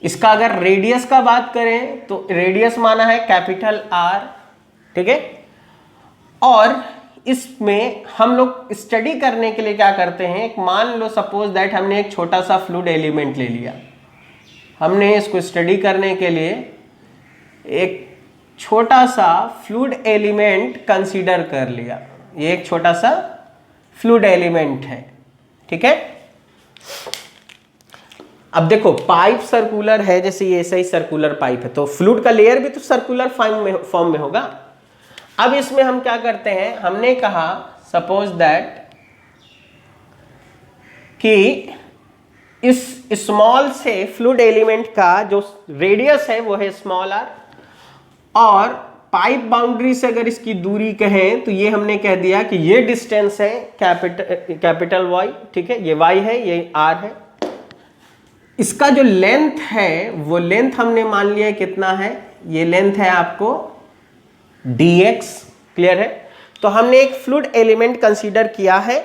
इसका अगर रेडियस का बात करें तो रेडियस माना है कैपिटल आर। ठीक है, और इसमें हम लोग स्टडी करने के लिए क्या करते हैं, एक मान लो सपोज दैट हमने एक छोटा सा फ्लूइड एलिमेंट ले लिया, हमने इसको स्टडी करने के लिए एक छोटा सा फ्लूइड एलिमेंट कंसीडर कर लिया। ये एक छोटा सा फ्लूइड एलिमेंट है। ठीक है, अब देखो पाइप सर्कुलर है, जैसे ये ऐसा ही सर्कुलर पाइप है, तो फ्लूइड का लेयर भी तो सर्कुलर फॉर्म में होगा। अब इसमें हम क्या करते हैं, हमने कहा सपोज दैट कि इस स्मॉल से फ्लूइड एलिमेंट का जो रेडियस है वो है स्मॉल आर, और पाइप बाउंड्री से अगर इसकी दूरी कहें तो ये हमने कह दिया कि ये डिस्टेंस है कैपिटल वाई। ठीक है, ये वाई है, ये आर है। इसका जो लेंथ है वो लेंथ हमने मान लिया कितना है, ये लेंथ है आपको dx। क्लियर है, तो हमने एक फ्लूइड एलिमेंट कंसीडर किया है,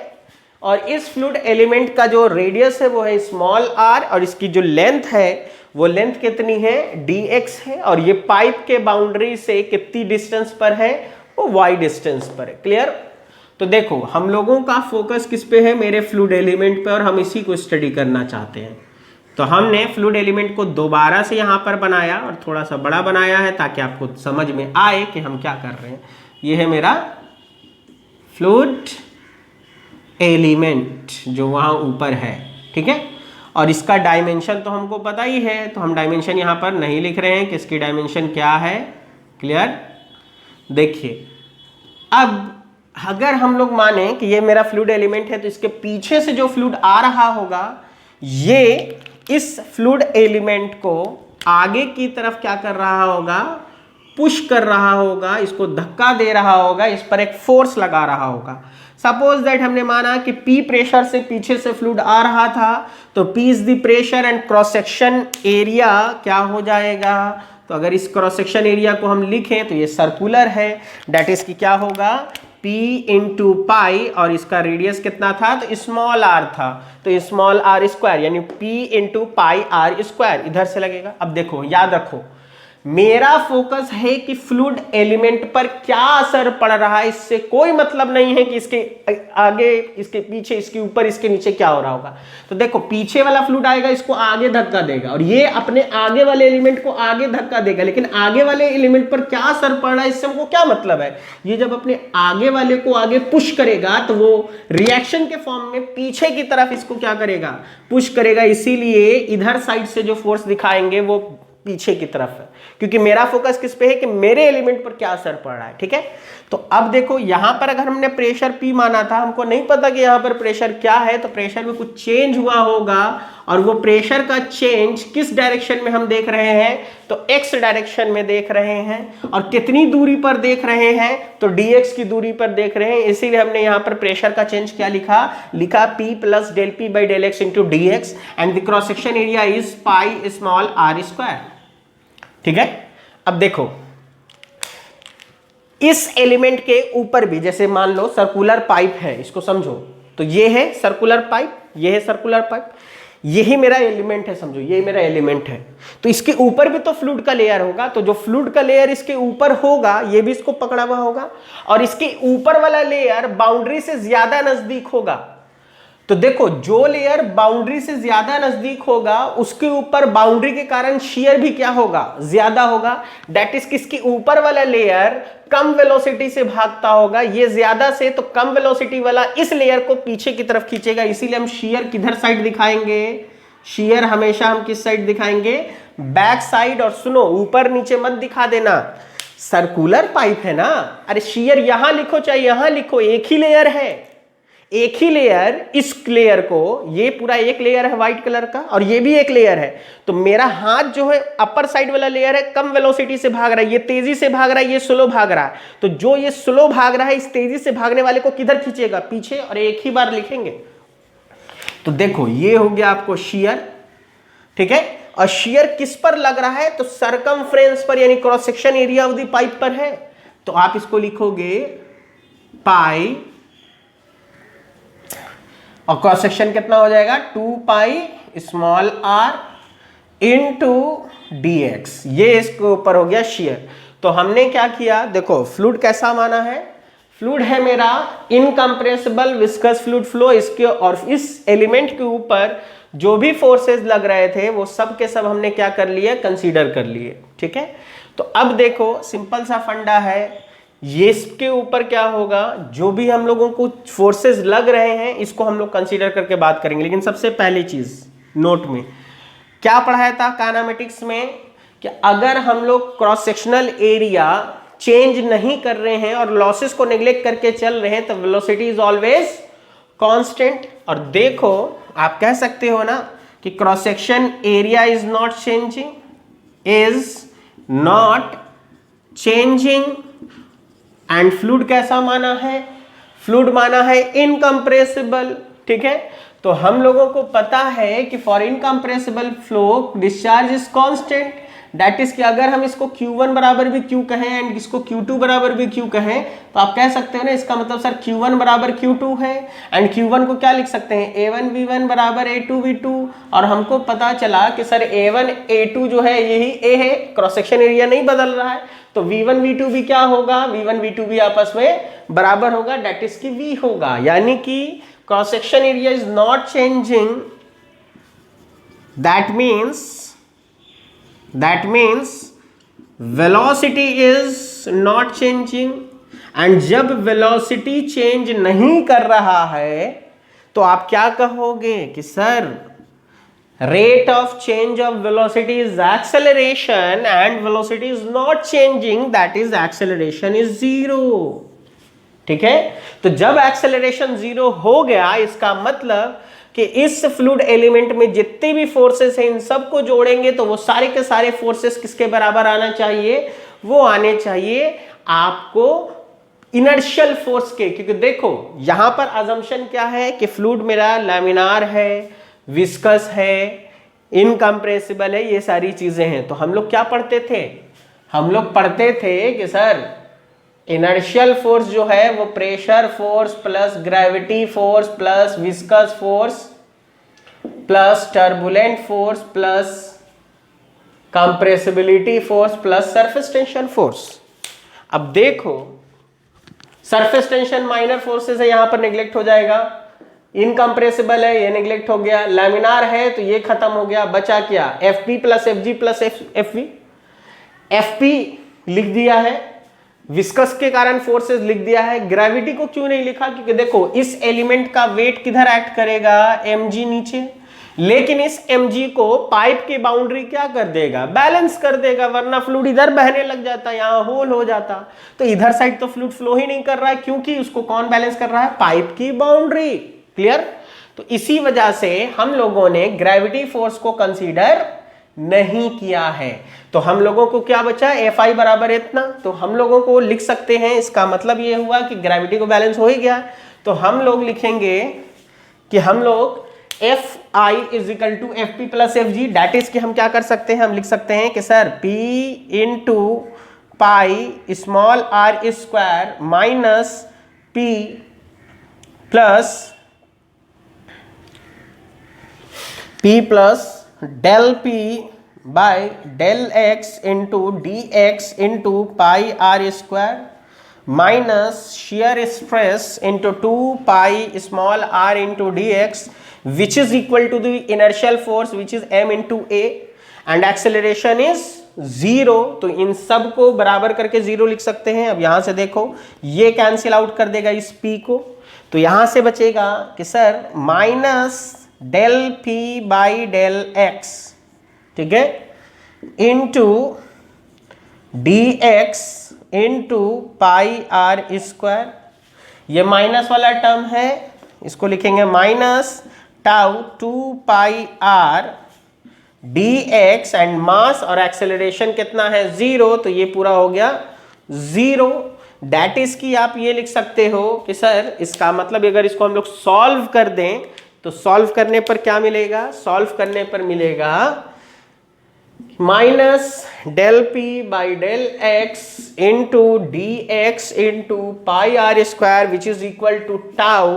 और इस फ्लूइड एलिमेंट का जो रेडियस है वो है स्मॉल आर, और इसकी जो लेंथ है वो लेंथ कितनी है, dx है, और ये पाइप के बाउंड्री से कितनी डिस्टेंस पर है, वो y डिस्टेंस पर है। क्लियर। तो देखो हम लोगों का फोकस किस पे है, मेरे फ्लूइड एलिमेंट पे, और हम इसी को स्टडी करना चाहते हैं। तो हमने फ्लूइड एलिमेंट को दोबारा से यहाँ पर बनाया और थोड़ा सा बड़ा बनाया है ताकि आपको समझ में आए कि हम क्या कर रहे हैं। ये है मेरा फ्लूइड एलिमेंट जो वहाँ ऊपर है, ठीक है। और इसका डायमेंशन तो हमको पता ही है, तो हम डायमेंशन यहाँ पर नहीं लिख रहे हैं कि इसकी डायमेंशन क्या है। क्लियर? देखिए, अब अगर हम लोग माने कि ये मेरा फ्लूइड एलिमेंट है तो इसके पीछे से जो फ्लूइड आ रहा होगा ये इस फ्लूइड एलिमेंट को आगे की तरफ क्या कर रहा होगा, पुश कर रहा होगा, इसको धक्का दे रहा होगा, इस पर एक फोर्स लगा रहा होगा। सपोज दैट हमने माना कि P प्रेशर से पीछे से फ्लूइड आ रहा था, तो P is the pressure and cross section area क्या हो जाएगा। तो अगर इस क्रॉस सेक्शन एरिया को हम लिखें तो ये सर्कुलर है, डेट इज की क्या होगा P इंटू पाई, और इसका रेडियस कितना था तो स्मॉल r था, तो स्मॉल r स्क्वायर यानी P into pi r square इधर से लगेगा। अब देखो, याद रखो, मेरा फोकस है कि फ्लूइड एलिमेंट पर क्या असर पड़ रहा है, इससे कोई मतलब नहीं है कि इसके आगे, इसके पीछे, इसके ऊपर, इसके नीचे क्या हो रहा होगा। तो देखो, पीछे वाला फ्लूइड आएगा, इसको आगे धक्का देगा, और ये अपने आगे वाले एलिमेंट को आगे धक्का देगा, लेकिन आगे वाले एलिमेंट पर क्या असर पड़ रहा है इससे हमको क्या मतलब है। ये जब अपने आगे वाले को आगे पुश करेगा तो वो रिएक्शन के फॉर्म में पीछे की तरफ इसको क्या करेगा, पुश करेगा। इसीलिए इधर साइड से जो फोर्स दिखाएंगे वो पीछे की तरफ है, क्योंकि मेरा फोकस किस पे है कि मेरे एलिमेंट पर क्या असर पड़ रहा है, ठीक है। तो अब देखो, यहां पर अगर हमने प्रेशर P माना था, हमको नहीं पता कि यहां पर प्रेशर क्या है, तो प्रेशर में कुछ चेंज हुआ होगा, और वो प्रेशर का चेंज किस डायरेक्शन में हम देख रहे हैं, तो x डायरेक्शन में देख रहे हैं। और कितनी दूरी पर देख रहे हैं, तो dx की दूरी पर देख रहे हैं। इसीलिए हमने यहां पर प्रेशर का चेंज क्या लिखा, P plus del P by del x into d x, and the cross section area is pi small r square, ठीक है। अब देखो, इस एलिमेंट के ऊपर भी जैसे मान लो सर्कुलर पाइप है, इसको समझो, तो ये है सर्कुलर पाइप, ये है सर्कुलर पाइप, यही मेरा एलिमेंट है, समझो ये मेरा एलिमेंट है। तो इसके ऊपर भी तो फ्लूइड का लेयर होगा, तो जो फ्लूइड का लेयर इसके ऊपर होगा ये भी इसको पकड़ा हुआ होगा, और इसके ऊपर वाला लेयर बाउंड्री से ज्यादा नजदीक होगा। तो देखो, जो लेयर बाउंड्री से ज्यादा नजदीक होगा उसके ऊपर बाउंड्री के कारण शियर भी क्या होगा, ज्यादा होगा। दैट इज किसके ऊपर वाला लेयर कम वेलोसिटी से भागता होगा, ये ज्यादा से, तो कम वेलोसिटी वाला इस लेयर को पीछे की तरफ खींचेगा। इसीलिए हम शियर किधर साइड दिखाएंगे, शियर हमेशा हम किस साइड दिखाएंगे, बैक साइड। और सुनो, ऊपर नीचे मत दिखा देना, सर्कुलर पाइप है ना, अरे शियर यहां लिखो चाहे यहां लिखो, एक ही लेयर है, एक ही लेयर। इस लेयर को, ये पूरा एक लेयर है व्हाइट कलर का, और ये भी एक लेयर है। तो मेरा हाथ जो है अपर साइड वाला लेयर है, कम वेलोसिटी से भाग रहा है, ये तेजी से भाग रहा है, ये स्लो भाग रहा है। तो जो ये स्लो भाग रहा है, इस तेजी से भागने वाले को किधर खींचेगा, पीछे, और एक ही बार लिखेंगे। तो देखो, ये हो गया आपको शियर, ठीक है। और शियर किस पर लग रहा है, तो सरकमफ्रेंस पर, यानी cross section area of the pipe पर है। तो आप इसको लिखोगे पाई, और क्रॉस सेक्शन कितना हो जाएगा, 2 पाई small r into d x, ये इसके ऊपर हो गया शियर। तो हमने क्या किया, देखो फ्लूइड कैसा माना है, फ्लूइड है मेरा इनकम्प्रेसिबल विस्कस फ्लूइड फ्लो, इसके और इस एलिमेंट के ऊपर जो भी फोर्सेस लग रहे थे वो सब के सब हमने क्या कर लिए, कंसीडर कर लिए, ठीक है। तो अब देखो, सिंपल सा फंडा है, ये इसके ऊपर क्या होगा, जो भी हम लोगों को फोर्सेस लग रहे हैं इसको हम लोग कंसीडर करके बात करेंगे। लेकिन सबसे पहली चीज नोट में क्या पढ़ाया था काइनेमेटिक्स में, कि अगर हम लोग क्रॉस सेक्शनल एरिया चेंज नहीं कर रहे हैं और लॉसेस को नेग्लेक्ट करके चल रहे हैं तो वेलोसिटी इज ऑलवेज कांस्टेंट। और देखो, आप कह सकते हो ना कि cross section area is not changing, and fluid कैसा माना है, फ्लूइड माना है इनकम्प्रेसिबल, ठीक है। तो हम लोगों को पता है कि for incompressible flow discharge is constant, that is कि अगर हम इसको Q1 बराबर भी Q कहें एंड इसको Q2 बराबर भी Q कहें, तो आप कह सकते हो ना, इसका मतलब सर Q1 बराबर Q2 है, एंड Q1 को क्या लिख सकते हैं, A1 V1 बराबर A2 V2। और हमको पता चला कि सर A1 A2 जो है यही A है, क्रॉस सेक्शन एरिया नहीं बदल रहा है, तो V1 V2 भी क्या होगा, V1 V2 भी आपस में बराबर होगा, दैट इज की V होगा। यानी कि cross section area is not changing that means velocity is not changing, and जब वेलोसिटी चेंज नहीं कर रहा है तो आप क्या कहोगे कि sir rate of change of velocity is acceleration and velocity is not changing, that is acceleration is zero। ठीक है, तो जब acceleration zero हो गया इसका मतलब कि इस फ्लूइड एलिमेंट में जितने भी फोर्सेस हैं इन सबको जोड़ेंगे तो वो सारे के सारे फोर्सेस किसके बराबर आना चाहिए, वो आने चाहिए आपको इनर्शियल फोर्स के। क्योंकि देखो यहां पर अजम्पशन क्या है कि फ्लूइड मेरा लैमिनार है, विस्कस है, इनकंप्रेसिबल है, ये सारी चीजें हैं। तो हम लोग क्या पढ़ते थे, हम लोग पढ़ते थे कि सर इनर्शियल फोर्स जो है वो pressure force plus gravity force plus viscous force plus turbulent force plus compressibility force plus surface tension force. अब देखो सरफेस टेंशन माइनर फोर्सेस है, यहां पर नेग्लेक्ट हो जाएगा, इनकंप्रेसिबल है ये नेग्लेक्ट हो गया, लैमिनार है तो ये खत्म हो गया, बचा क्या f plus f g plus f v. F लिख दिया है, विस्कस के कारण फोर्सेस लिख दिया है, ग्रेविटी को क्यों नहीं लिखा, क्योंकि देखो इस एलिमेंट का वेट किधर एक्ट करेगा, mg नीचे, लेकिन इस mg को पाइप की बाउंड्री क्या कर देगा, बैलेंस कर देगा, वरना फ्लूइड इधर बहने लग जाता, यहां होल हो जाता, तो इधर साइड तो फ्लूइड फ्लो ही नहीं कर रहा है, क्योंकि उसको कौन बैलेंस कर रहा है, पाइप की बाउंड्री। क्लियर। तो इसी वजह से हम लोगों ने ग्रेविटी फोर्स को कंसीडर नहीं किया है। तो हम लोगों को क्या बचा, एफ आई बराबर इतना, तो हम लोगों को लिख सकते हैं, इसका मतलब ये हुआ कि ग्रेविटी को बैलेंस हो ही गया। तो हम लोग लिखेंगे कि हम लोग f i is equal to f p plus f g, that is कि हम क्या कर सकते हैं, हम लिख सकते हैं कि sir p into pi small r square minus p plus del p by del x into d x into pi r square minus shear stress into 2 pi small r into dx which is equal to the inertial force which is m into a and acceleration is 0। तो इन सब को बराबर करके 0 लिख सकते हैं। अब यहां से देखो ये कैंसिल आउट कर देगा इस p को, तो यहां से बचेगा कि sir minus del p by del x, ठीक है, into dx into pi r square, ये माइनस वाला टर्म है, इसको लिखेंगे minus tau 2 pi are d x and mass और एक्सेलरेशन कितना है 0, तो ये पूरा हो गया 0। दैट इज की आप ये लिख सकते हो कि सर इसका मतलब अगर इसको हम लोग सॉल्व कर दें तो सॉल्व करने पर क्या मिलेगा, सॉल्व करने पर मिलेगा minus del P by del x into d x into pi r square which is equal to tau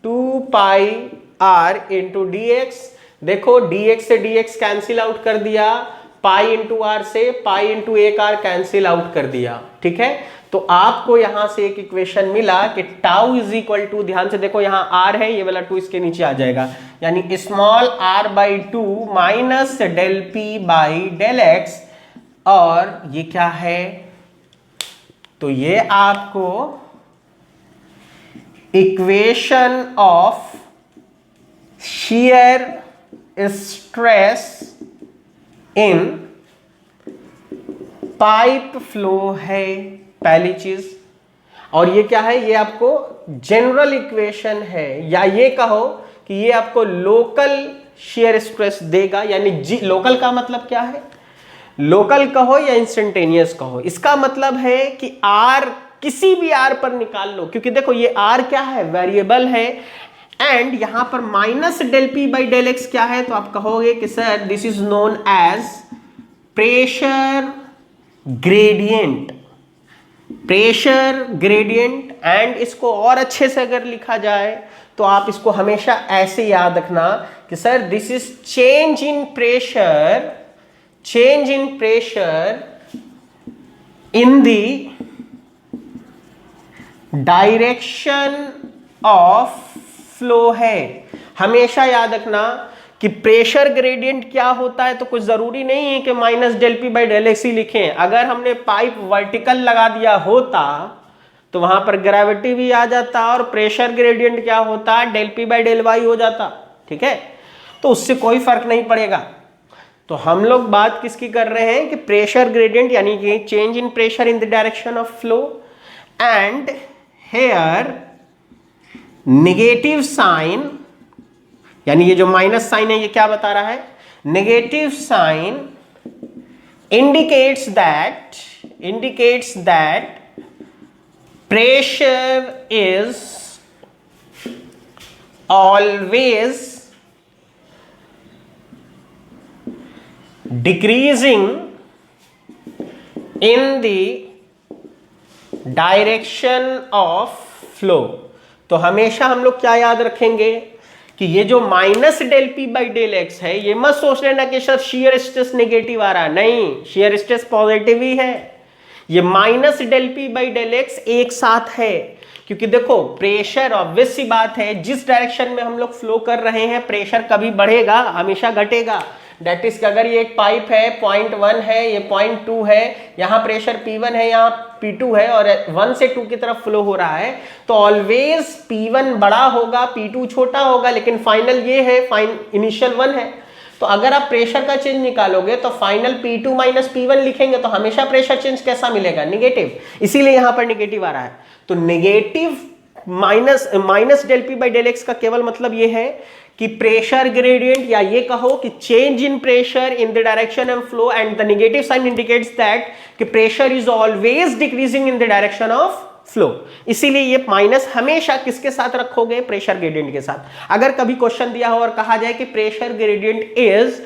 2 pi r into d x. देखो dx से dx कैंसिल आउट कर दिया, पाई इंटू आर से pi into एक r cancel out कर दिया, ठीक है। तो आपको यहां से एक इक्वेशन मिला कि टाउ इज इक्वल टू, ध्यान से देखो यहां r है, ये वाला 2 इसके नीचे आ जाएगा, यानी small r by 2 minus del p by del x, और ये क्या है, तो ये आपको equation of shear stress in pipe flow है पहली चीज। और ये क्या है, ये आपको जनरल इक्वेशन है, या ये कहो कि ये आपको लोकल shear स्ट्रेस देगा, यानी लोकल का मतलब क्या है, लोकल कहो या इंस्टेंटेनियस कहो, इसका मतलब है कि r किसी भी r पर निकाल लो, क्योंकि देखो ये r क्या है, वेरिएबल है, एंड यहां पर minus del P by del x क्या है, तो आप कहोगे कि sir this is known as pressure gradient, pressure gradient. And इसको और अच्छे से अगर लिखा जाए तो आप इसको हमेशा ऐसे याद रखना कि sir this is change in pressure, change in pressure in the direction of flow है। हमेशा याद रखना कि प्रेशर ग्रेडियंट क्या होता है, तो कुछ जरूरी नहीं है कि minus del P by del X ही लिखें। अगर हमने पाइप वर्टिकल लगा दिया होता तो वहां पर ग्रेविटी भी आ जाता और प्रेशर ग्रेडियंट क्या होता, del P by del y हो जाता। ठीक है, तो उससे कोई फर्क नहीं पड़ेगा। तो हम लोग बात किसकी कर रहे हैं कि प्रेशर ग्रेडियंट यानी कि change in pressure in the direction of flow, and here negative sign, यानी ये जो माइनस साइन है ये क्या बता रहा है, negative sign indicates that pressure is always decreasing in the direction of flow। तो हमेशा हम लोग क्या याद रखेंगे कि ये जो minus del P by del x है, ये मत सोच लेना कि सर शियर स्ट्रेस नेगेटिव आ रहा है, नहीं, शियर स्ट्रेस पॉजिटिव ही है। ये minus del P by del x एक साथ है, क्योंकि देखो प्रेशर ऑब्वियस सी बात है, जिस डायरेक्शन में हम लोग फ्लो कर रहे हैं प्रेशर कभी बढ़ेगा हमेशा घटेगा। डेट इज अगर ये एक पाइप है 0.1 है, ये 0.2 है, यहाँ प्रेशर P1 है, यहाँ P2 है और 1 से 2 की तरफ फ्लो हो रहा है, तो ऑलवेज P1 बड़ा होगा P2 छोटा होगा, लेकिन फाइनल ये है, इनिशियल 1 है। तो अगर आप प्रेशर का चेंज निकालोगे तो फाइनल P2 माइनस P1 लिखेंगे तो हमेशा प्रेशर चेंज कैसा मिलेगा, निगेटिव, इसीलिए यहां पर निगेटिव आ रहा है। तो negative minus del P by del x का केवल मतलब ये है कि प्रेशर ग्रेडियंट, या ये कहो कि change in pressure in the direction of flow, and the negative sign indicates that कि pressure is always decreasing in the direction of flow. इसीलिए ये माइनस हमेशा किसके साथ रखोगे, प्रेशर ग्रेडियंट के साथ। अगर कभी क्वेश्चन दिया हो और कहा जाए कि pressure gradient is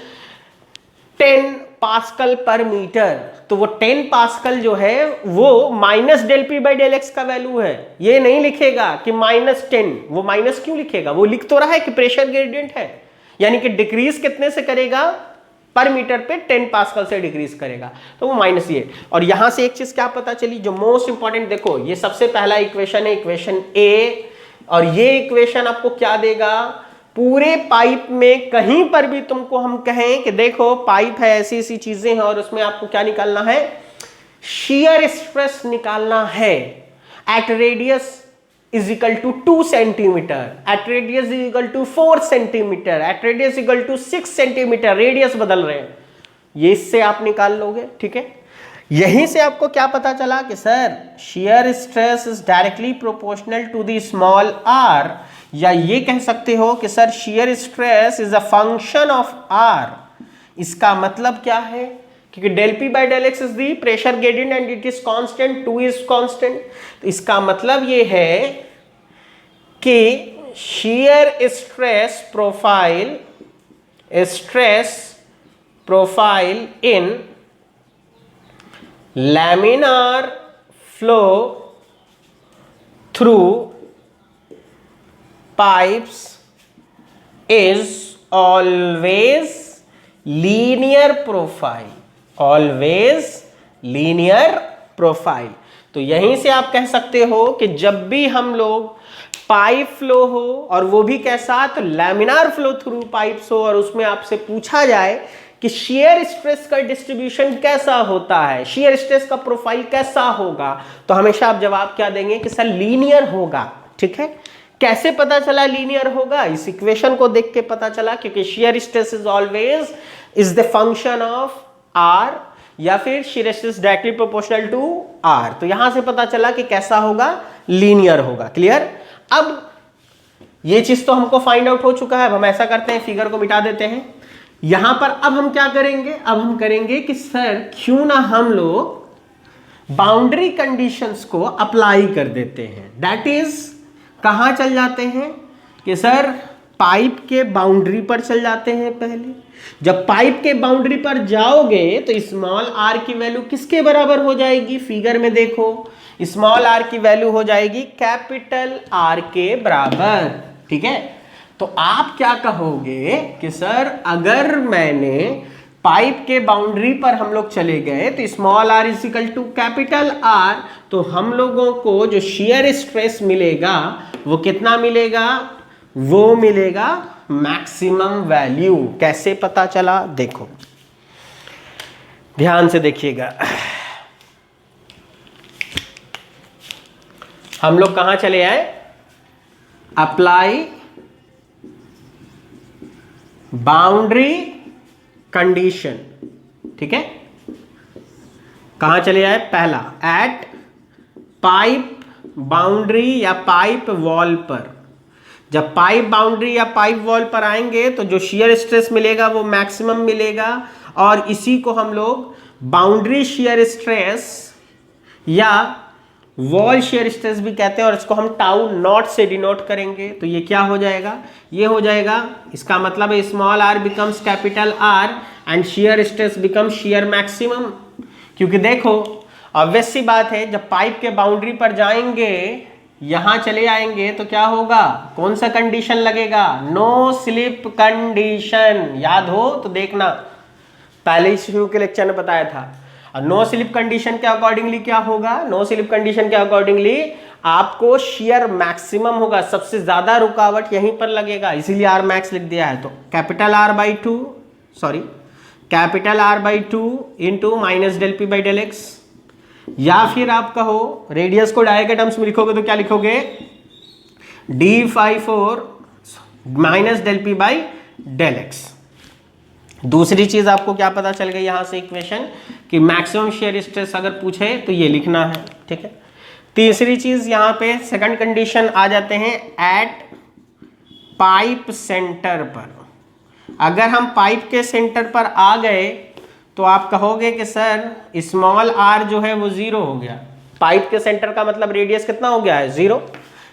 10 pascal per metre, तो वो 10 पास्कल जो है वो minus del P by del x का वैल्यू है। ये नहीं लिखेगा कि -10, वो माइनस क्यों लिखेगा, वो लिख तो रहा है कि प्रेशर ग्रेडियंट है, यानी कि डिक्रीज कितने से करेगा, पर मीटर पे 10 पास्कल से डिक्रीज करेगा, तो वो माइनस ये। और यहां से एक चीज क्या पता चली जो मोस्ट इंपॉर्टेंट, देखो ये सबसे पहला इक्वेशन है, इक्वेशन ए, और ये इक्वेशन आपको क्या देगा, पूरे पाइप में कहीं पर भी तुमको हम कहें कि देखो पाइप है, ऐसी ऐसी चीजें हैं और उसमें आपको क्या निकालना है, शियर स्ट्रेस निकालना है। At radius is equal to 2 centimeter, at radius is equal to 4 centimeter, at radius is equal to 6 centimeter, radius बदल रहे हैं, ये इससे आप निकाल लोगे। ठीक है, यहीं से आपको क्या पता चला कि sir shear stress is directly proportional to the small r, या ये कह सकते हो कि sir shear stress is a function of r। इसका मतलब क्या है, क्योंकि del P by del x is the pressure gradient and it is constant, 2 is constant, तो इसका मतलब ये है कि shear stress profile in laminar flow through pipes is always linear profile, always linear profile. तो यहीं से आप कह सकते हो कि जब भी हम लोग पाइप फ्लो हो और वो भी कैसा, तो लैमिनार फ्लो थ्रू पाइप्स हो, और उसमें आपसे पूछा जाए कि शियर स्ट्रेस का डिस्ट्रीब्यूशन कैसा होता है, शियर स्ट्रेस का प्रोफाइल कैसा होगा, तो हमेशा आप जवाब क्या देंगे कि सर लीनियर होगा। ठीक है, कैसे पता चला लीनियर होगा, इस इक्वेशन को देख के पता चला, क्योंकि shear stress is always is the function of r, या फिर shear stress directly proportional to r. तो यहां से पता चला कि कैसा होगा, लीनियर होगा। क्लियर। अब ये चीज तो हमको फाइंड आउट हो चुका है। अब हम ऐसा करते हैं, फिगर को मिटा देते हैं यहां पर। अब हम क्या करेंगे, अब हम करेंगे कि सर क्यों ना हम लोग बाउंड्री कंडीशंस को अप्लाई कर देते हैं। दैट इज कहां चल जाते हैं कि सर पाइप के बाउंड्री पर चल जाते हैं। पहले जब पाइप के बाउंड्री पर जाओगे तो स्मॉल आर की वैल्यू किसके बराबर हो जाएगी, फिगर में देखो, स्मॉल आर की वैल्यू हो जाएगी कैपिटल आर के बराबर। ठीक है, तो आप क्या कहोगे कि सर अगर मैंने पाइप के बाउंड्री पर हम लोग चले गए तो small r is equal to capital R, तो हम लोगों को जो शियर स्ट्रेस मिलेगा वो कितना मिलेगा, वो मिलेगा मैक्सिमम वैल्यू। कैसे पता चला, देखो ध्यान से देखिएगा। हम लोग कहां चले आए, अप्लाई बाउंड्री कंडीशन, ठीक है। कहां चले आए, पहला एट पाइप बाउंड्री या पाइप वॉल पर। जब पाइप बाउंड्री या पाइप वॉल पर आएंगे तो जो शियर स्ट्रेस मिलेगा वो मैक्सिमम मिलेगा, और इसी को हम लोग बाउंड्री शियर स्ट्रेस या वॉल शियर स्ट्रेस भी कहते हैं, और इसको हम टाउ नॉट से डिनोट करेंगे। तो ये क्या हो जाएगा, ये हो जाएगा, इसका मतलब है small are becomes capital R and shear stress become shear maximum. क्योंकि देखो ऑब्वियस सी बात है, जब पाइप के बाउंड्री पर जाएंगे, यहां चले आएंगे तो क्या होगा, कौन सा कंडीशन लगेगा, नो स्लिप कंडीशन। याद हो तो देखना, पहले ही शुरू के लेक्चर में बताया था। और नो स्लिप कंडीशन के अकॉर्डिंगली क्या होगा, नो स्लिप कंडीशन के अकॉर्डिंगली आपको शियर मैक्सिमम होगा, सबसे ज्यादा रुकावट यहीं पर लगेगा, इसीलिए आर मैक्स लिख दिया है। तो capital R by two, sorry capital R by two into minus del P by del x, या फिर आप कहो रेडियस को डाई के टर्म्स में लिखोगे तो क्या लिखोगे, d by four minus del P by del x. दूसरी चीज आपको क्या पता चल गई यहां से इक्वेशन, कि मैक्सिमम शेयर स्ट्रेस अगर पूछे तो ये लिखना है, ठीक है। तीसरी चीज यहां पे सेकंड कंडीशन आ जाते हैं, एट पाइप सेंटर पर। अगर हम पाइप के सेंटर पर आ गए तो आप कहोगे कि सर स्मॉल आर जो है वो जीरो हो गया। पाइप के सेंटर का मतलब रेडियस कितना हो गया है, जीरो।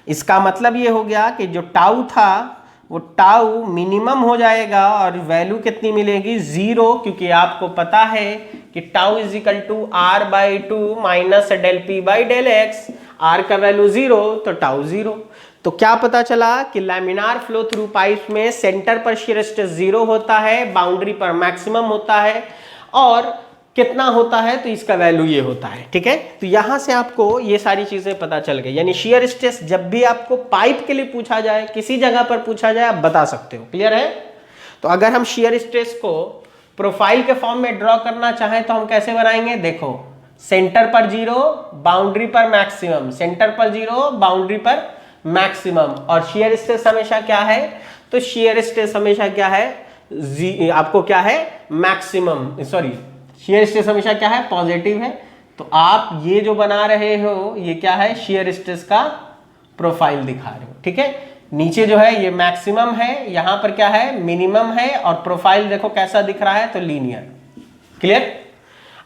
इसका मतलब ये हो गया कि जो टाउ था वो टाउ मिनिमम हो जाएगा और वैल्यू कितनी मिलेगी, जीरो, क्योंकि आपको पता है कि tau is equal to r by two minus del P by del x. R का वैल्यू जीरो तो टाउ जीरो। तो क्या पता चला कि लैमिनार फ्लो थ्रू पाइप में सेंटर पर शियर स्ट्रेस जीरो होता है, बाउंड्री पर मैक्सिमम होता है, और कितना होता है तो इसका वैल्यू ये होता है, ठीक है। तो यहां से आपको ये सारी चीजें पता चल गई। यानी शियर स्ट्रेस जब भी आपको पाइप के लिए पूछा जाए, किसी जगह पर पूछा जाए, आप बता सकते हो, क्लियर है। तो अगर हम शियर स्ट्रेस को प्रोफाइल के फॉर्म में ड्रॉ करना चाहें तो हम कैसे बनाएंगे, देखो सेंटर पर जीरो, बाउंड्री पर मैक्सिमम, सेंटर पर जीरो, बाउंड्री पर मैक्सिमम। और शियर स्ट्रेस हमेशा क्या है, तो शियर स्ट्रेस हमेशा क्या है, आपको क्या है, मैक्सिमम, सॉरी शियर स्ट्रेस हमेशा क्या है, पॉजिटिव है। तो आप ये जो बना रहे हो ये क्या है, शियर स्ट्रेस का प्रोफाइल दिखा रहे हो, ठीक है। नीचे जो है ये मैक्सिमम है, यहां पर क्या है, मिनिमम है, और प्रोफाइल देखो कैसा दिख रहा है, तो लीनियर, क्लियर।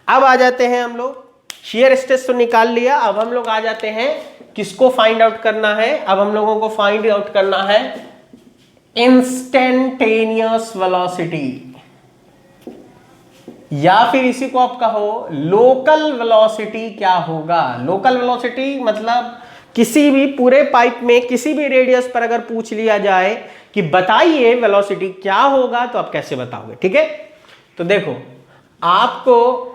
अब आ जाते हैं हम लोग, शियर स्ट्रेस तो निकाल लिया, अब हम लोग आ जाते हैं किसको फाइंड आउट करना है, अब हम लोगों को फाइंड आउट करना है इंस्टेंटेनियस वेलोसिटी, या फिर इसी को आप कहो लोकल वेलोसिटी। क्या होगा लोकल वेलोसिटी, मतलब किसी भी पूरे पाइप में किसी भी रेडियस पर अगर पूछ लिया जाए कि बताइए वेलोसिटी क्या होगा, तो आप कैसे बताओगे, ठीक है। तो देखो आपको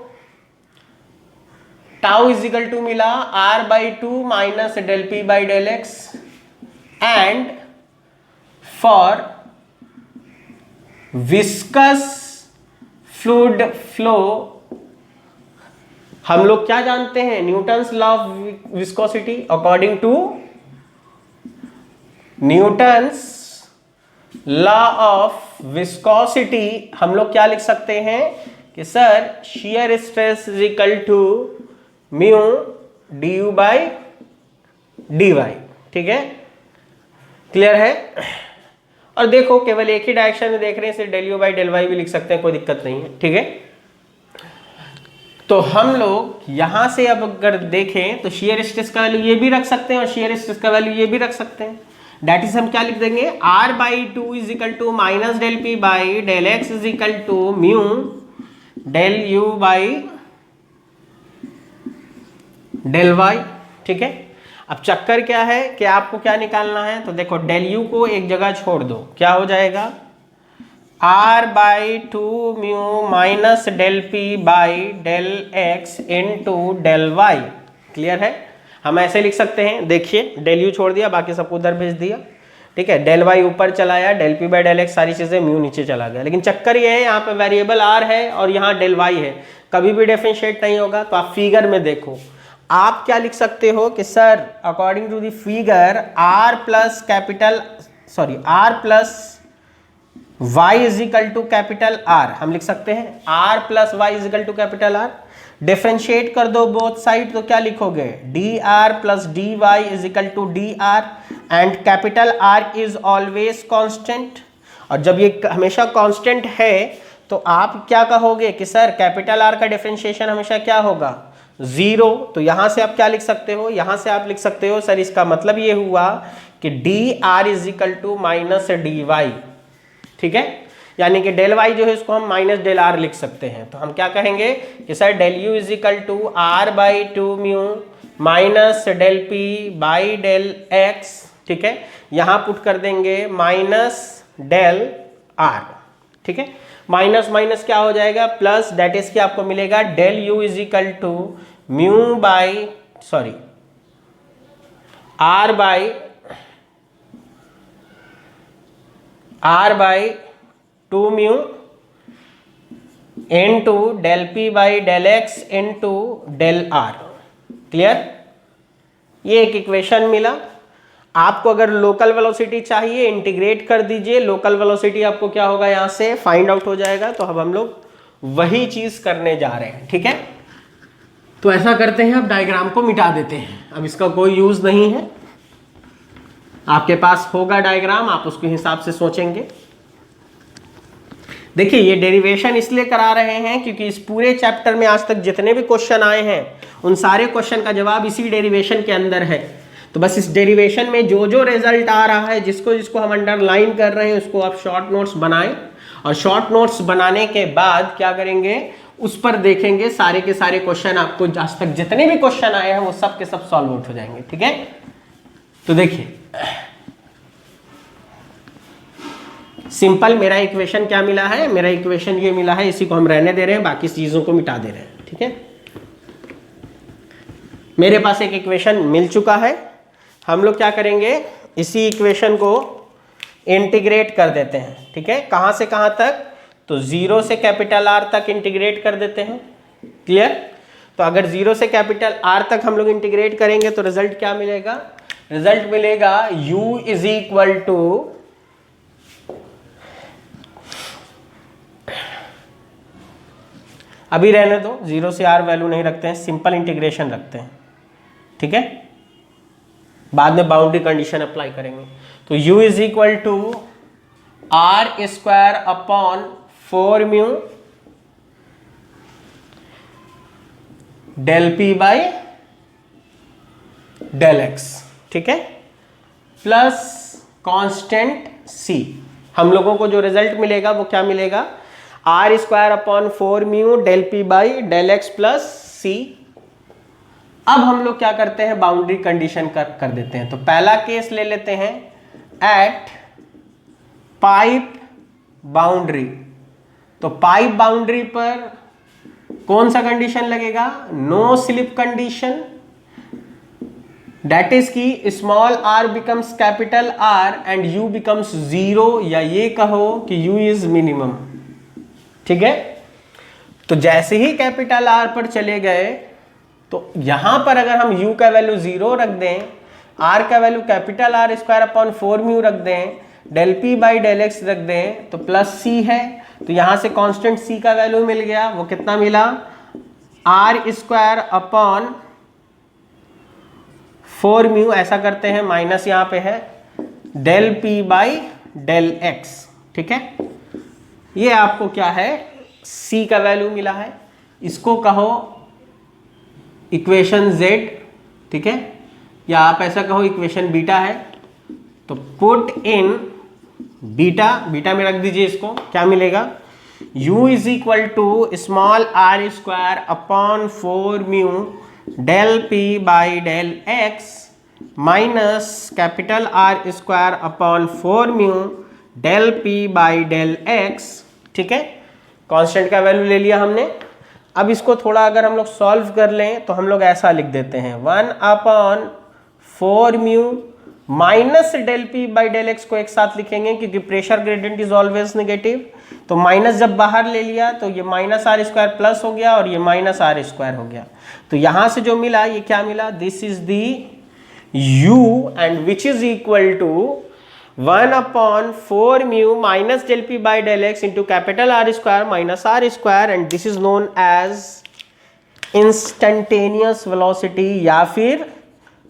टाउ इज इक्वल टू मिला r by two minus del P by del x, and for viscous fluid flow हम लोग क्या जानते हैं, Newton's law of viscosity. According to Newton's law of viscosity हम लोग क्या लिख सकते हैं कि sir shear stress is equal to mu d u by d y, ठीक है, क्लियर है। और देखो केवल एक ही डायरेक्शन में देख रहे हैं, सिर्फ del u by del y भी लिख सकते हैं, कोई दिक्कत नहीं है, ठीक है। तो हम लोग यहां से अब अगर देखें तो शियर स्ट्रेस का वैल्यू ये भी रख सकते हैं और शियर स्ट्रेस का वैल्यू ये भी रख सकते हैं। दैट इज हम क्या लिख देंगे, r by two is equal to minus del P by del x is equal to mu del u by del y, ठीक है। अब चक्कर क्या है कि आपको क्या निकालना है, तो देखो डेल यू को एक जगह छोड़ दो, क्या हो जाएगा, r by two mu minus del P by del x into del y, clear है। हम ऐसे लिख सकते हैं, देखिए डेल यू छोड़ दिया, बाकी सबको उधर भेज दिया, ठीक है, डेल वाई ऊपर चलाया, del P by del x सारी चीजें म्यू नीचे चला गया। लेकिन चक्कर ये है यहाँ पे वेरिएबल आर है और यहाँ डेल वाई है, कभी भी डिफरेंशिएट नहीं होगा। तो आप फिगर में देखो, आप क्या लिख सकते हो कि sir according to the figure r plus y is equal to capital R, हम लिख सकते हैं r plus y is equal to capital R. Differentiate कर दो बोथ साइड, तो क्या लिखोगे, d r plus d y is equal to d r and capital R is always constant. और जब ये हमेशा कांस्टेंट है तो आप क्या कहोगे कि सर कैपिटल आर का डिफरेंशिएशन हमेशा क्या होगा, जीरो। तो यहां से आप क्या लिख सकते हो, यहां से आप लिख सकते हो सर इसका मतलब ये हुआ कि d r is equal to minus d y, ठीक है, यानी कि डेल वाई जो है उसको हम माइनस डेल आर लिख सकते हैं। तो हम क्या कहेंगे कि sir del u is equal to r by two mu minus del P by del x, ठीक है, यहां पुट कर देंगे माइनस डेल आर, ठीक है, माइनस माइनस क्या हो जाएगा प्लस, दैट इज कि आपको मिलेगा del u is equal to mu by r by two mu into del P by del x into del r. Clear, ये एक इक्वेशन मिला। आपको अगर लोकल वेलोसिटी चाहिए इंटीग्रेट कर दीजिए, लोकल वेलोसिटी आपको क्या होगा यहां से फाइंड आउट हो जाएगा। तो अब हम लोग वही चीज करने जा रहे हैं, ठीक है। तो ऐसा करते हैं, अब डायग्राम को मिटा देते हैं, अब इसका कोई यूज नहीं है। आपके पास होगा डायग्राम, आप उसके हिसाब से सोचेंगे। देखिए ये डेरिवेशन इसलिए करा रहे हैं क्योंकि इस पूरे चैप्टर में आज तक जितने भी क्वेश्चन आए हैं उन सारे क्वेश्चन का जवाब इसी डेरिवेशन के अंदर है। तो बस इस डेरिवेशन में जो जो रिजल्ट आ रहा है, जिसको जिसको हम अंडरलाइन कर रहे हैं, उसको आप शॉर्ट नोट्स बनाएं और शॉर्ट नोट्स बनाने के बाद क्या करेंगे, उस पर देखेंगे सारे के सारे क्वेश्चन। आपको आज तक जितने भी क्वेश्चन आए हैं वो सब के सब सॉल्व आउट हो जाएंगे, ठीक है। तो देखिए सिंपल मेरा इक्वेशन क्या मिला है, मेरा इक्वेशन ये मिला है, इसी को हम रहने दे रहे हैं, बाकी चीजों को मिटा दे रहे हैं, ठीक है। मेरे पास एक इक्वेशन मिल चुका है, हम लोग क्या करेंगे, इसी इक्वेशन को इंटीग्रेट कर देते हैं, ठीक है। कहां से कहां तक, तो जीरो से कैपिटल आर तक इंटीग्रेट कर देते हैं। क्लियर, तो अगर जीरो से कैपिटल आर तक हम लोग इंटीग्रेट करेंगे तो रिजल्ट क्या मिलेगा, रिजल्ट मिलेगा u इज इक्वल टू अभी रहने दो, जीरो से आर वैल्यू नहीं रखते हैं, सिंपल इंटीग्रेशन रखते हैं, ठीक है, बाद में बाउंड्री कंडीशन अप्लाई करेंगे। तो u is equal to r square upon 4 mu del P by del x, ठीक है, प्लस कांस्टेंट c। हम लोगों को जो रिजल्ट मिलेगा वो क्या मिलेगा, R square upon 4 mu del P by del X plus C. अब हम लोग क्या करते हैं, बाउंड्री कंडीशन कर देते हैं। तो पहला केस ले लेते हैं, एट पाइप बाउंड्री। तो पाइप बाउंड्री पर कौन सा कंडीशन लगेगा, no slip condition, that is की small are becomes capital R and U becomes zero, या ये कहो कि यू इज मिनिमम, ठीक है। तो जैसे ही कैपिटल आर पर चले गए तो यहां पर अगर हम u का वैल्यू जीरो रख दें, r का value capital R square upon 4 mu रख दें, del p by del x रख दें, तो प्लस c है। तो यहां से कांस्टेंट c का वैल्यू मिल गया, वो कितना मिला, r स्क्वायर अपॉन 4 म्यू, ऐसा करते हैं माइनस यहां पे है del p by del x, ठीक है। ये आपको क्या है, c का वैल्यू मिला है, इसको कहो इक्वेशन z, ठीक है, या आप ऐसा कहो इक्वेशन बीटा है। तो पुट इन बीटा, बीटा में रख दीजिए इसको, क्या मिलेगा, u is equal to small r square upon 4 mu del p by del x minus capital R square upon 4 mu del p by del x, ठीक है। कांस्टेंट का वैल्यू ले लिया हमने। अब इसको थोड़ा अगर हम लोग सॉल्व कर लें तो हम लोग ऐसा लिख देते हैं, 1 upon 4 mu minus del P by del x को एक साथ लिखेंगे क्योंकि pressure gradient is always negative. तो माइनस जब बाहर ले लिया तो ये माइनस आर स्क्वायर प्लस हो गया और ये माइनस आर स्क्वायर हो गया। तो यहां से जो मिला ये क्या मिला, this is the u and which is equal to 1/4 mu minus del P by del x into capital R square minus r square, and this is known as instantaneous velocity या फिर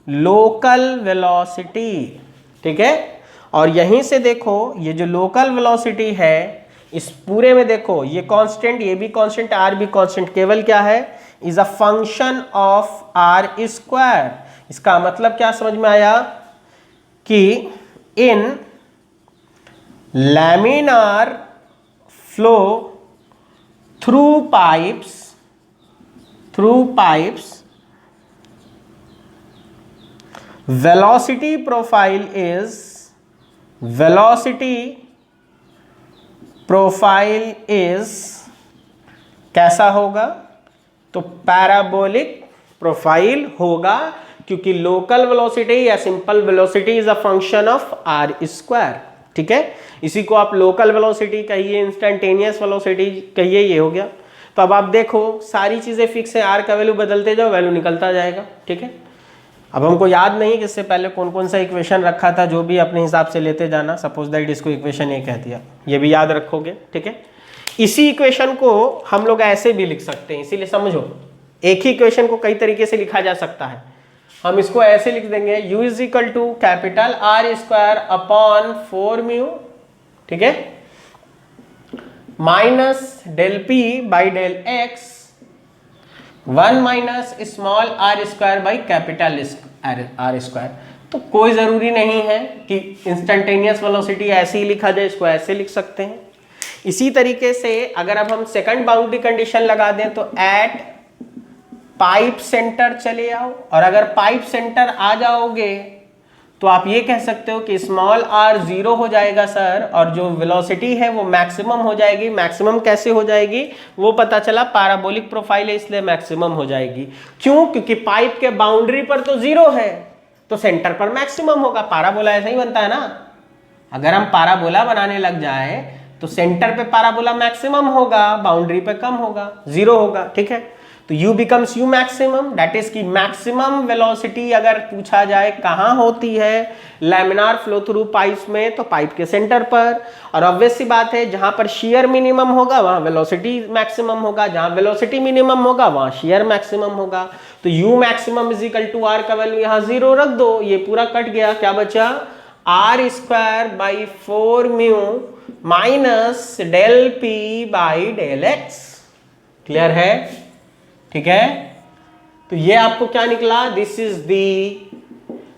लोकल वेलोसिटी। ठीक है, और यहीं से देखो ये जो लोकल वेलोसिटी है इस पूरे में देखो ये कांस्टेंट, ये भी कांस्टेंट, आर भी कांस्टेंट, केवल क्या है, is a function of are square. इसका मतलब क्या समझ में आया कि in laminar flow through pipes velocity profile is कैसा होगा, तो पैराबोलिक प्रोफाइल होगा, क्योंकि लोकल वेलोसिटी या simple velocity is a function of are square. ठीक है, इसी को आप लोकल वेलोसिटी कहिए, इंस्टेंटेनियस वेलोसिटी कहिए, ये हो गया। तो अब आप देखो सारी चीजें फिक्स है, आर का वैल्यू बदलते जाओ, वैल्यू निकलता जाएगा। ठीक है, अब हमको याद नहीं कि इससे पहले कौन कौन सा इक्वेशन रखा था, जो भी अपने हिसाब से लेते जाना। सपोज दैट इसको इक्वेशन ए कह दिया, ये भी याद रखोगे। ठीक है, इसी इक्वेशन को हम लोग ऐसे भी लिख सकते हैं, इसीलिए समझो एक ही इक्वेशन को कई तरीके से लिखा जा सकता है। हम इसको ऐसे लिख देंगे, u is equal to capital R square upon 4 mu, ठीक है, minus del P by del x 1 minus small r square by capital R square. तो कोई जरूरी नहीं है कि इंस्टेंटेनियस वेलोसिटी ऐसे ही लिखा जाए, इसको ऐसे लिख सकते हैं। इसी तरीके से अगर अब हम सेकंड बाउंड्री कंडीशन लगा दें तो एट पाइप सेंटर चले आओ, और अगर पाइप सेंटर आ जाओगे तो आप ये कह सकते हो कि स्मॉल आर 0 हो जाएगा सर, और जो वेलोसिटी है वो मैक्सिमम हो जाएगी। मैक्सिमम कैसे हो जाएगी वो पता चला, पैराबोलिक प्रोफाइल है इसलिए मैक्सिमम हो जाएगी। क्यों? क्योंकि पाइप के बाउंड्री पर तो 0 है, तो सेंटर पर मैक्सिमम होगा। पाराबोला ऐसा ही बनता है ना, अगर हम पाराबोला बनाने लग जाए तो सेंटर पे पाराबोला मैक्सिमम होगा, बाउंड्री पे कम होगा, 0 होगा। ठीक है, तो u becomes u maximum, that is कि मैक्सिमम वेलोसिटी अगर पूछा जाए कहाँ होती है लैमिनार फ्लो थ्रू पाइप्स में, तो पाइप के सेंटर पर। और ऑब्वियस सी बात है जहां पर शेयर मिनिमम होगा वहां वेलोसिटी मैक्सिमम होगा, जहां वेलोसिटी मिनिमम होगा वहां शेयर मैक्सिमम होगा। तो u maximum is equal to r का वैल्यू यहाँ 0 रख दो, ये पूरा कट गया, क्या बचा, r square by 4 mu minus del P by del x. Clear है? ठीक है, तो ये आपको क्या निकला, this is the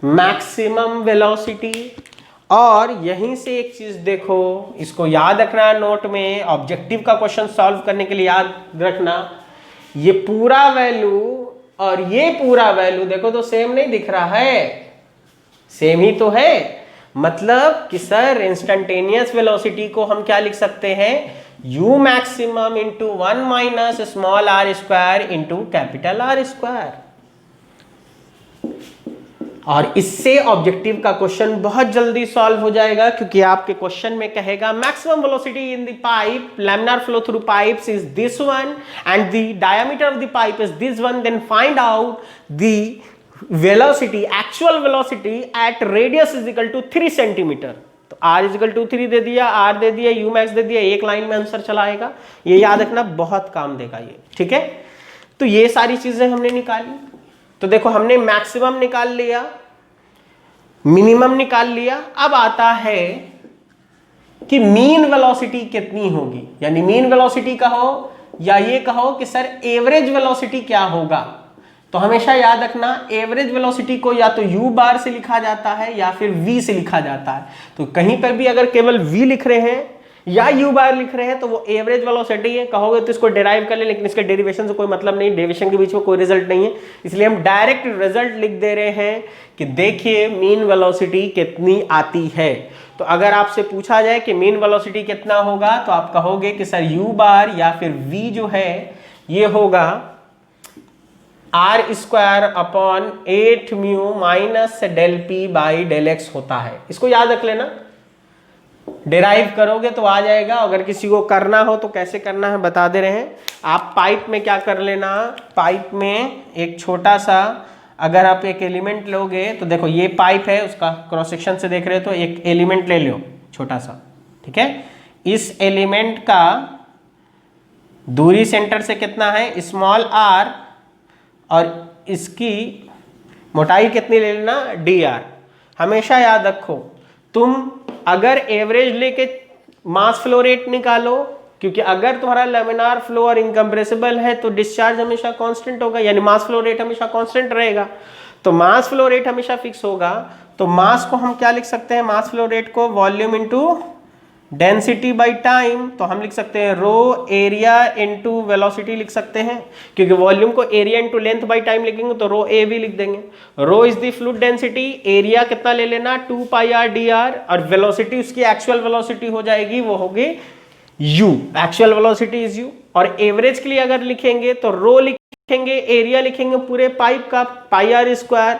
maximum velocity. और यहीं से एक चीज देखो, इसको याद रखना है नोट में, ऑब्जेक्टिव का क्वेश्चन सॉल्व करने के लिए याद रखना, ये पूरा वैल्यू और ये पूरा वैल्यू देखो तो सेम नहीं दिख रहा है, सेम ही तो है। मतलब कि सर इंस्टेंटेनियस वेलोसिटी को हम क्या लिख सकते हैं, u maximum into 1 minus small r square into capital R square. और इससे ऑब्जेक्टिव का क्वेश्चन बहुत जल्दी सॉल्व हो जाएगा, क्योंकि आपके क्वेश्चन में कहेगा maximum velocity in the pipe laminar flow through pipes is this one and the diameter of the pipe is this one, then find out the velocity, actual velocity at radius is equal to 3 centimetre. तो r is equal to 3 दे दिया, r दे दिया, u max दे दिया, एक line में answer चला आएगा। ये याद रखना, बहुत काम देगा ये। ठीक है, तो ये सारी चीजें हमने निकाली। तो देखो हमने मैक्सिमम निकाल लिया, मिनिमम निकाल लिया, अब आता है कि मीन वेलोसिटी कितनी होगी, यानी मीन वेलोसिटी कहो या ये कहो कि सर एवरेज वेलोसिटी क्या होगा। तो हमेशा याद रखना एवरेज वेलोसिटी को या तो u बार से लिखा जाता है या फिर v से लिखा जाता है। तो कहीं पर भी अगर केवल v लिख रहे हैं या u बार लिख रहे हैं तो वो एवरेज वेलोसिटी है, कहोगे तो इसको डेराइव कर ले, लेकिन इसके डेरिवेशन से कोई मतलब नहीं, डेरिवेशन के बीच में कोई रिजल्ट नहीं है, इसलिए हम डायरेक्ट रिजल्ट लिख दे रहे हैं कि देखिए मीन वेलोसिटी कितनी आती है। तो अगर आपसे पूछा जाए कि मीन वेलोसिटी कितना होगा तो आप कहोगे कि सर u बार या फिर v जो है ये होगा r square upon 8 mu minus del P by del x होता है। इसको याद रख लेना, डिराइव करोगे तो आ जाएगा। अगर किसी को करना हो तो कैसे करना है बता दे रहे हैं। आप पाइप में क्या कर लेना, पाइप में एक छोटा सा, अगर आप एक एलिमेंट लोगे तो देखो ये पाइप है, उसका क्रॉस सेक्शन से देख रहे हो तो एक एलिमेंट ले लो छोटा सा, ठीक है। इस एलिमेंट का दूरी सेंटर से कितना है, स्मॉल आर, और इसकी मोटाई कितनी ले लेना, डी आर। हमेशा याद रखो, तुम अगर एवरेज लेके मास फ्लो रेट निकालो, क्योंकि अगर तुम्हारा लेमिनार फ्लो और इनकम्प्रेसिबल है तो डिस्चार्ज हमेशा कांस्टेंट होगा, यानी मास फ्लो रेट हमेशा कांस्टेंट रहेगा। तो मास फ्लो रेट हमेशा फिक्स होगा, तो मास को हम क्या लिख सकते हैं, मास फ्लो रेट को volume into density by time. तो हम लिख सकते हैं रो एरिया इनटू वेलोसिटी लिख सकते हैं, क्योंकि वॉल्यूम को area into length by time लिखेंगे तो रो ए भी लिख देंगे। Rho is the fluid density, area कितना ले लेना 2 पाई आर डी आर, और वेलोसिटी उसकी एक्चुअल वेलोसिटी हो जाएगी, वो होगी u, actual velocity is u। और एवरेज के लिए अगर लिखेंगे तो रो लिखेंगे, एरिया लिखेंगे पूरे पाइप का पाई आर स्क्वायर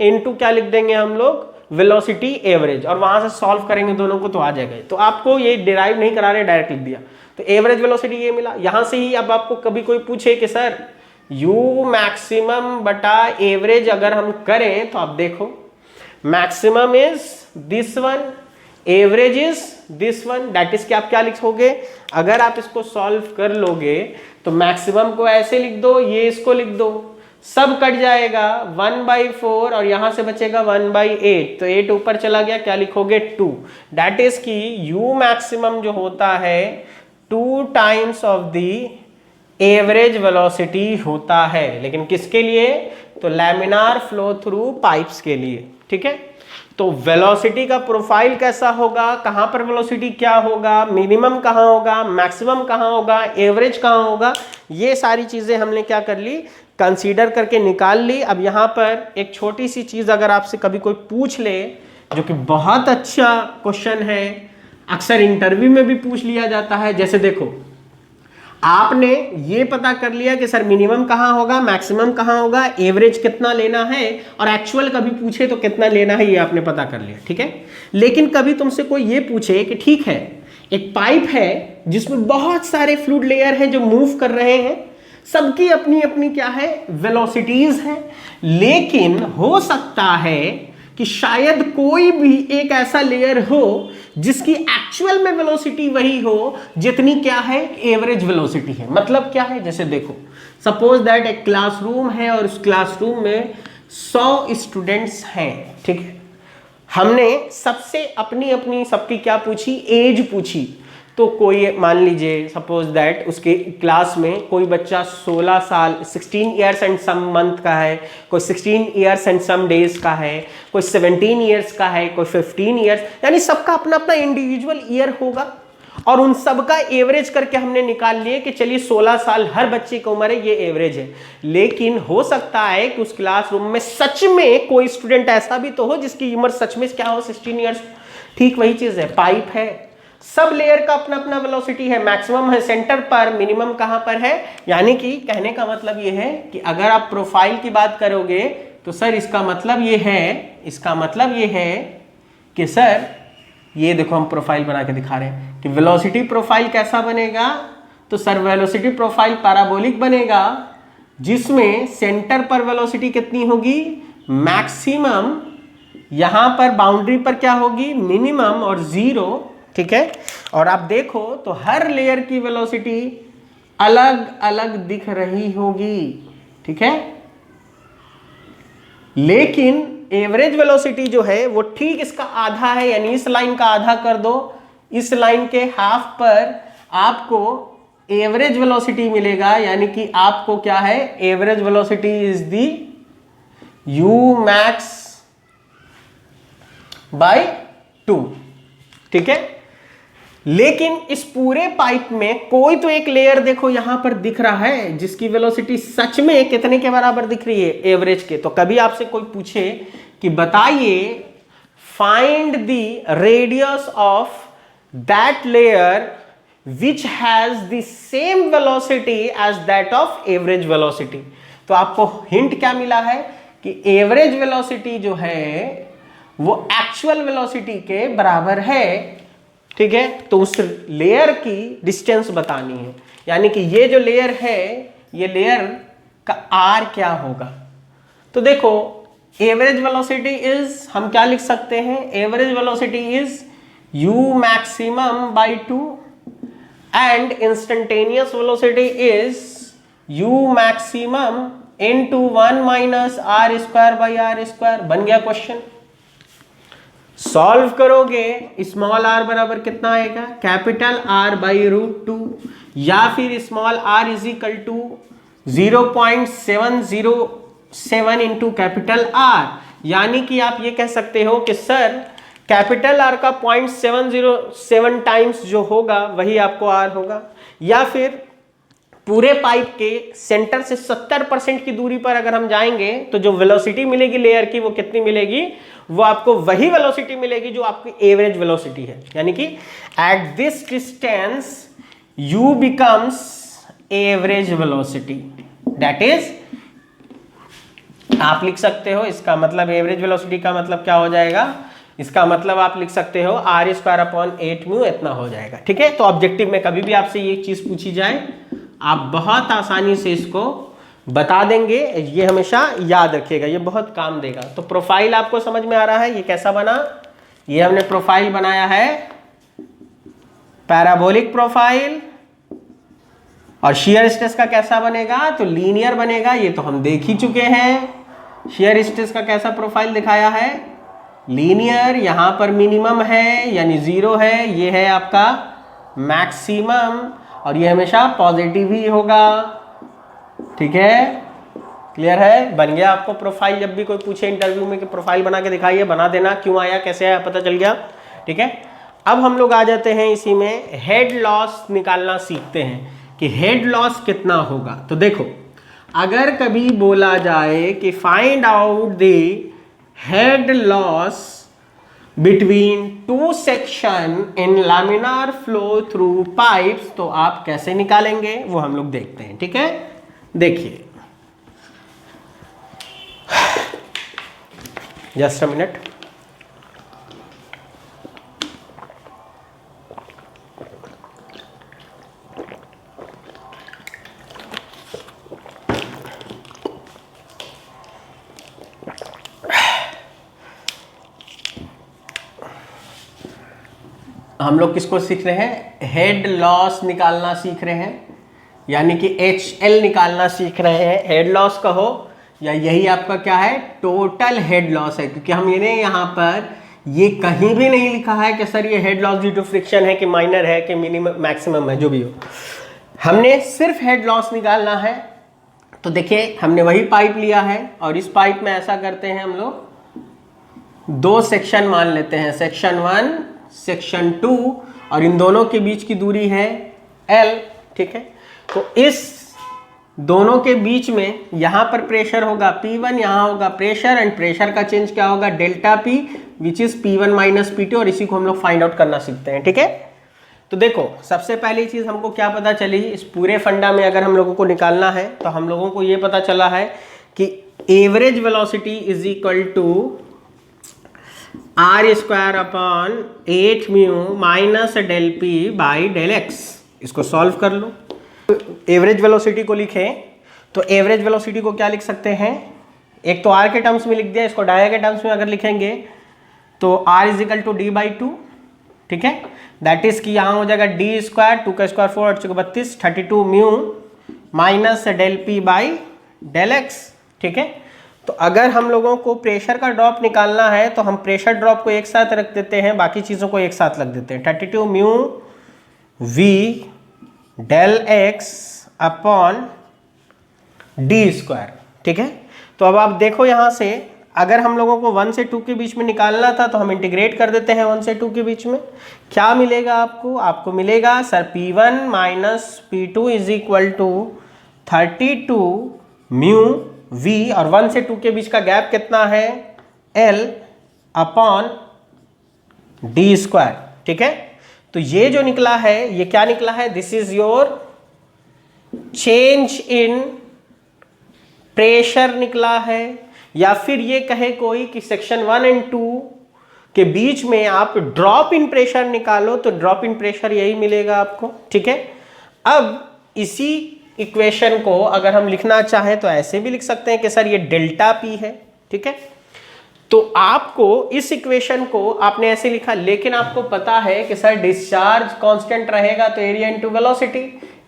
इनटू क्या लिख देंगे हम लोग, वेलोसिटी एवरेज, और वहां से सॉल्व करेंगे दोनों को तो आ जाएगा। तो आपको ये डिराइव नहीं करा रहे, डायरेक्ट लिख दिया, तो एवरेज वेलोसिटी ये मिला। यहां से ही अब आपको कभी कोई पूछे कि सर यू मैक्सिमम बटा एवरेज अगर हम करें तो आप देखो, maximum is this one, average is this one, that is कि आप क्या लिखोगे, अगर आप इसको सॉल्व कर लोगे तो मैक्सिमम को ऐसे लिख दो, ये इसको लिख दो, सब कट जाएगा 1/4 और यहां से बचेगा 1/8, तो 8 ऊपर चला गया, क्या लिखोगे 2, दैट इज कि u मैक्सिमम जो होता है 2 times of the average velocity होता है। लेकिन किसके लिए, तो लैमिनार फ्लो थ्रू पाइप्स के लिए, ठीक है। तो वेलोसिटी का प्रोफाइल कैसा होगा, कहां पर वेलोसिटी क्या होगा, मिनिमम कहां होगा, मैक्सिमम कहां होगा, एवरेज कहां होगा, ये सारी चीजें हमने क्या कर ली, कंसीडर करके निकाल ली। अब यहां पर एक छोटी सी चीज अगर आपसे कभी कोई पूछ ले, जो कि बहुत अच्छा क्वेश्चन है, अक्सर इंटरव्यू में भी पूछ लिया जाता है। जैसे देखो, आपने ये पता कर लिया कि सर मिनिमम कहां होगा, मैक्सिमम कहां होगा, एवरेज कितना लेना है, और एक्चुअल कभी पूछे तो कितना लेना है, ये आपने पता कर लिया, ठीक है। लेकिन कभी तुमसे कोई ये पूछे कि ठीक है, एक पाइप है जिसमें बहुत सारे फ्लूइड लेयर हैं जो मूव कर रहे हैं, सबकी अपनी अपनी क्या है, वेलोसिटीज है, लेकिन हो सकता है कि शायद कोई भी एक ऐसा लेयर हो जिसकी एक्चुअल में वेलोसिटी वही हो जितनी क्या है, एवरेज वेलोसिटी है। मतलब क्या है, जैसे देखो, सपोज दैट एक क्लासरूम है और उस क्लासरूम में 100 स्टूडेंट्स हैं, ठीक है। हमने सबसे अपनी अपनी सबकी क्या पूछी, एज पूछी। तो कोई मान लीजिए सपोज दैट उसके क्लास में कोई बच्चा 16 साल 16 ईयर्स एंड सम मंथ का है, कोई 16 ईयर्स एंड सम डेज का है, कोई 17 ईयर्स का है, कोई 15 ईयर्स, यानी सबका अपना अपना इंडिविजुअल ईयर होगा। और उन सबका एवरेज करके हमने निकाल लिए कि चलिए 16 साल हर बच्चे की उम्र है, ये एवरेज है। लेकिन हो सकता है कि उस क्लासरूम में सच में कोई स्टूडेंट ऐसा भी तो हो जिसकी उम्र सच में क्या हो, 16 ईयर्स। ठीक वही चीज है, पाइप है, सब लेयर का अपना अपना वेलोसिटी है, मैक्सिमम है सेंटर पर, मिनिमम कहां पर है। यानी कि कहने का मतलब ये है कि अगर आप प्रोफाइल की बात करोगे तो सर इसका मतलब ये है, इसका मतलब ये है कि सर ये देखो हम प्रोफाइल बना के दिखा रहे हैं कि वेलोसिटी प्रोफाइल कैसा बनेगा, तो सर वेलोसिटी प्रोफाइल पैराबोलिक बनेगा, जिसमें सेंटर पर वेलोसिटी कितनी होगी, मैक्सिमम, यहां पर बाउंड्री पर क्या होगी, मिनिमम और 0, ठीक है। और आप देखो तो हर लेयर की वेलोसिटी अलग अलग दिख रही होगी, ठीक है। लेकिन एवरेज वेलोसिटी जो है वो ठीक इसका आधा है, यानी इस लाइन का आधा कर दो, इस लाइन के हाफ पर आपको एवरेज वेलोसिटी मिलेगा। यानी कि आपको क्या है, average velocity is the u max bye 2, ठीक है। लेकिन इस पूरे पाइप में कोई तो एक लेयर देखो यहां पर दिख रहा है जिसकी वेलोसिटी सच में कितने के बराबर दिख रही है, एवरेज के। तो कभी आपसे कोई पूछे कि बताइए find the radius of that layer which has the same velocity as that of average velocity, तो आपको हिंट क्या मिला है कि एवरेज वेलोसिटी जो है वो एक्चुअल वेलोसिटी के बराबर है, ठीक है। तो उस लेयर की डिस्टेंस बतानी है, यानी कि ये जो लेयर है ये लेयर का आर क्या होगा। तो देखो एवरेज वेलोसिटी इज, हम क्या लिख सकते हैं, average velocity is u maximum by 2 and instantaneous velocity is u maximum into 1 minus r square by r square। बन गया क्वेश्चन। सॉल्व करोगे स्मॉल r बराबर कितना आएगा, कैपिटल R बाई √2 या फिर small r is equal to 0.707 into capital R। यानी कि आप ये कह सकते हो कि सर कैपिटल R का 0.707 टाइम्स जो होगा वही आपको R होगा, या फिर पूरे पाइप के सेंटर से 70% की दूरी पर अगर हम जाएंगे तो जो वेलोसिटी मिलेगी लेयर की वो कितनी मिलेगी, वो आपको वही वेलोसिटी मिलेगी जो आपकी एवरेज वेलोसिटी है। यानी कि at this distance u becomes average velocity, that is आप लिख सकते हो, इसका मतलब एवरेज वेलोसिटी का मतलब क्या हो जाएगा, इसका मतलब आप लिख सकते हो r स्क्वायर अपॉन 8 म्यू इतना हो जाएगा, ठीक है। तो ऑब्जेक्टिव में कभी भी आपसे ये चीज पूछी जाए आप बहुत आसानी से इसको बता देंगे, ये हमेशा याद रखिएगा, ये बहुत काम देगा। तो प्रोफाइल आपको समझ में आ रहा है, ये कैसा बना, ये हमने प्रोफाइल बनाया है पैराबोलिक प्रोफाइल। और शियर स्ट्रेस का कैसा बनेगा, तो लीनियर बनेगा, ये तो हम देख ही चुके हैं। शियर स्ट्रेस का कैसा प्रोफाइल दिखाया है, लीनियर, यहां पर मिनिमम है यानी 0 है, ये है आपका मैक्सिमम, और ये हमेशा पॉजिटिव ही होगा, ठीक है। क्लियर है, बन गया आपको प्रोफाइल। जब भी कोई पूछे इंटरव्यू में कि प्रोफाइल बना के दिखाइए, बना देना, क्यों आया कैसे आया पता चल गया, ठीक है। अब हम लोग आ जाते हैं इसी में हेड लॉस निकालना सीखते हैं कि हेड लॉस कितना होगा। तो देखो अगर कभी बोला जाए कि find out the head loss between two section in laminar flow through pipes, तो आप कैसे निकालेंगे वो हम लोग देखते हैं, ठीक है। देखिए जस्ट अ मिनट, हम लोग किसको सीख रहे हैं, हेड लॉस निकालना सीख रहे हैं, यानी कि HL निकालना सीख रहे हैं। हेड लॉस कहो या यही आपका क्या है, टोटल हेड लॉस है, क्योंकि हम ये यहाँ पर ये कहीं भी नहीं लिखा है कि सर ये head loss due to friction है कि माइनर है कि मिनिमम मैक्सिमम है, जो भी हो, हमने सिर्फ हेड लॉस निकालना है। तो देखिए हमने वही पाइप लिया है और इस पाइप में ऐसा करते हैं हम लोग 2 सेक्शन मान लेते हैं, सेक्शन 1 सेक्शन 2, और इन दोनों के बीच की दूरी है L, ठीक है। तो इस दोनों के बीच में यहां पर प्रेशर होगा P1, यहां होगा प्रेशर, एंड प्रेशर का चेंज क्या होगा, delta P which is P1 minus P2, और इसी को हम लोग फाइंड आउट करना सीखते हैं, ठीक है। तो देखो सबसे पहली चीज हमको क्या पता चली, इस पूरे फंडा में अगर हम लोगों को निकालना है तो हम लोगों को ये पता चला है कि average velocity is equal to r square upon 8 mu minus del P by del x. इसको सॉल्व कर लो। एवरेज वेलोसिटी को लिखें तो एवरेज वेलोसिटी को क्या लिख सकते हैं, एक तो r के टर्म्स में लिख दिया, इसको डाया के टर्म्स में अगर लिखेंगे तो r is equal to d by 2, ठीक है। दैट इज कि यहाँ हो जाएगा डी स्क्वायर, 2 का square 4, 8 32, 32 mu minus del P by del x, ठीक है। तो अगर हम लोगों को प्रेशर का ड्रॉप निकालना है तो हम प्रेशर ड्रॉप को एक साथ रख देते हैं, बाकी चीज़ों को एक साथ रख देते हैं, 32 mu v del x upon d square, ठीक है। तो अब आप देखो यहाँ से अगर हम लोगों को 1 से 2 के बीच में निकालना था तो हम इंटीग्रेट कर देते हैं 1 से 2 के बीच में, क्या मिलेगा आपको, आपको मिलेगा sir P1 minus P2 is equal to 32 mu V, और 1 से 2 के बीच का गैप कितना है L अपॉन डी स्क्वायर, ठीक है। तो ये जो निकला है ये क्या निकला है, this is your change in pressure निकला है, या फिर ये कहे कोई कि सेक्शन 1 एंड 2 के बीच में आप ड्रॉप इन प्रेशर निकालो तो ड्रॉप इन प्रेशर यही मिलेगा आपको, ठीक है। अब इसी इक्वेशन को अगर हम लिखना चाहें तो ऐसे भी लिख सकते हैं कि सर ये डेल्टा पी है, ठीक है। तो आपको इस इक्वेशन को आपने ऐसे लिखा, लेकिन आपको पता है कि सर डिस्चार्ज कांस्टेंट रहेगा तो area into velocity,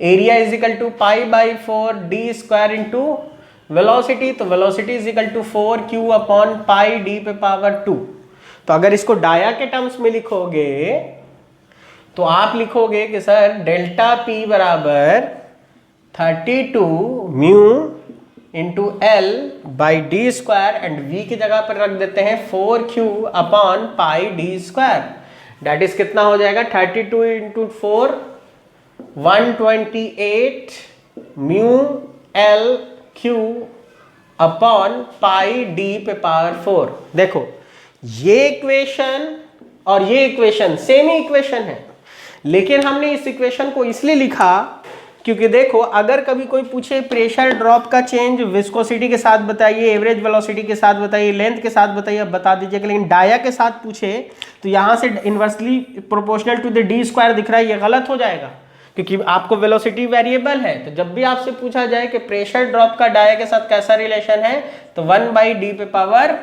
area is equal to pi by 4 D square into velocity, तो velocity is equal to 4q upon pi D पे पावर 2। तो अगर इसको डाया के टर्म्स में लिखोगे तो आप लिखोगे कि सर डेल्टा पी बराबर 32 mu into L by D square, and V की जगह पर रख देते हैं 4q upon pi D square, that is कितना हो जाएगा 32 into 4 128 mu L Q upon pi D पे पावर 4। देखो ये इक्वेशन और ये इक्वेशन सेम ही इक्वेशन है, लेकिन हमने इस इक्वेशन को इसलिए लिखा क्योंकि देखो अगर कभी कोई पूछे प्रेशर ड्रॉप का चेंज विस्कोसिटी के साथ बताइए, एवरेज वेलोसिटी के साथ बताइए, लेंथ के साथ बताइए, अब बता दीजिएगा, लेकिन डाया के साथ पूछे तो यहां से inversely proportional to the D square दिख रहा है, ये गलत हो जाएगा क्योंकि आपको वेलोसिटी वेरिएबल है। तो जब भी आपसे पूछा जाए कि प्रेशर ड्रॉप का डाया के साथ कैसा रिलेशन है तो 1 बाई डी पे पावर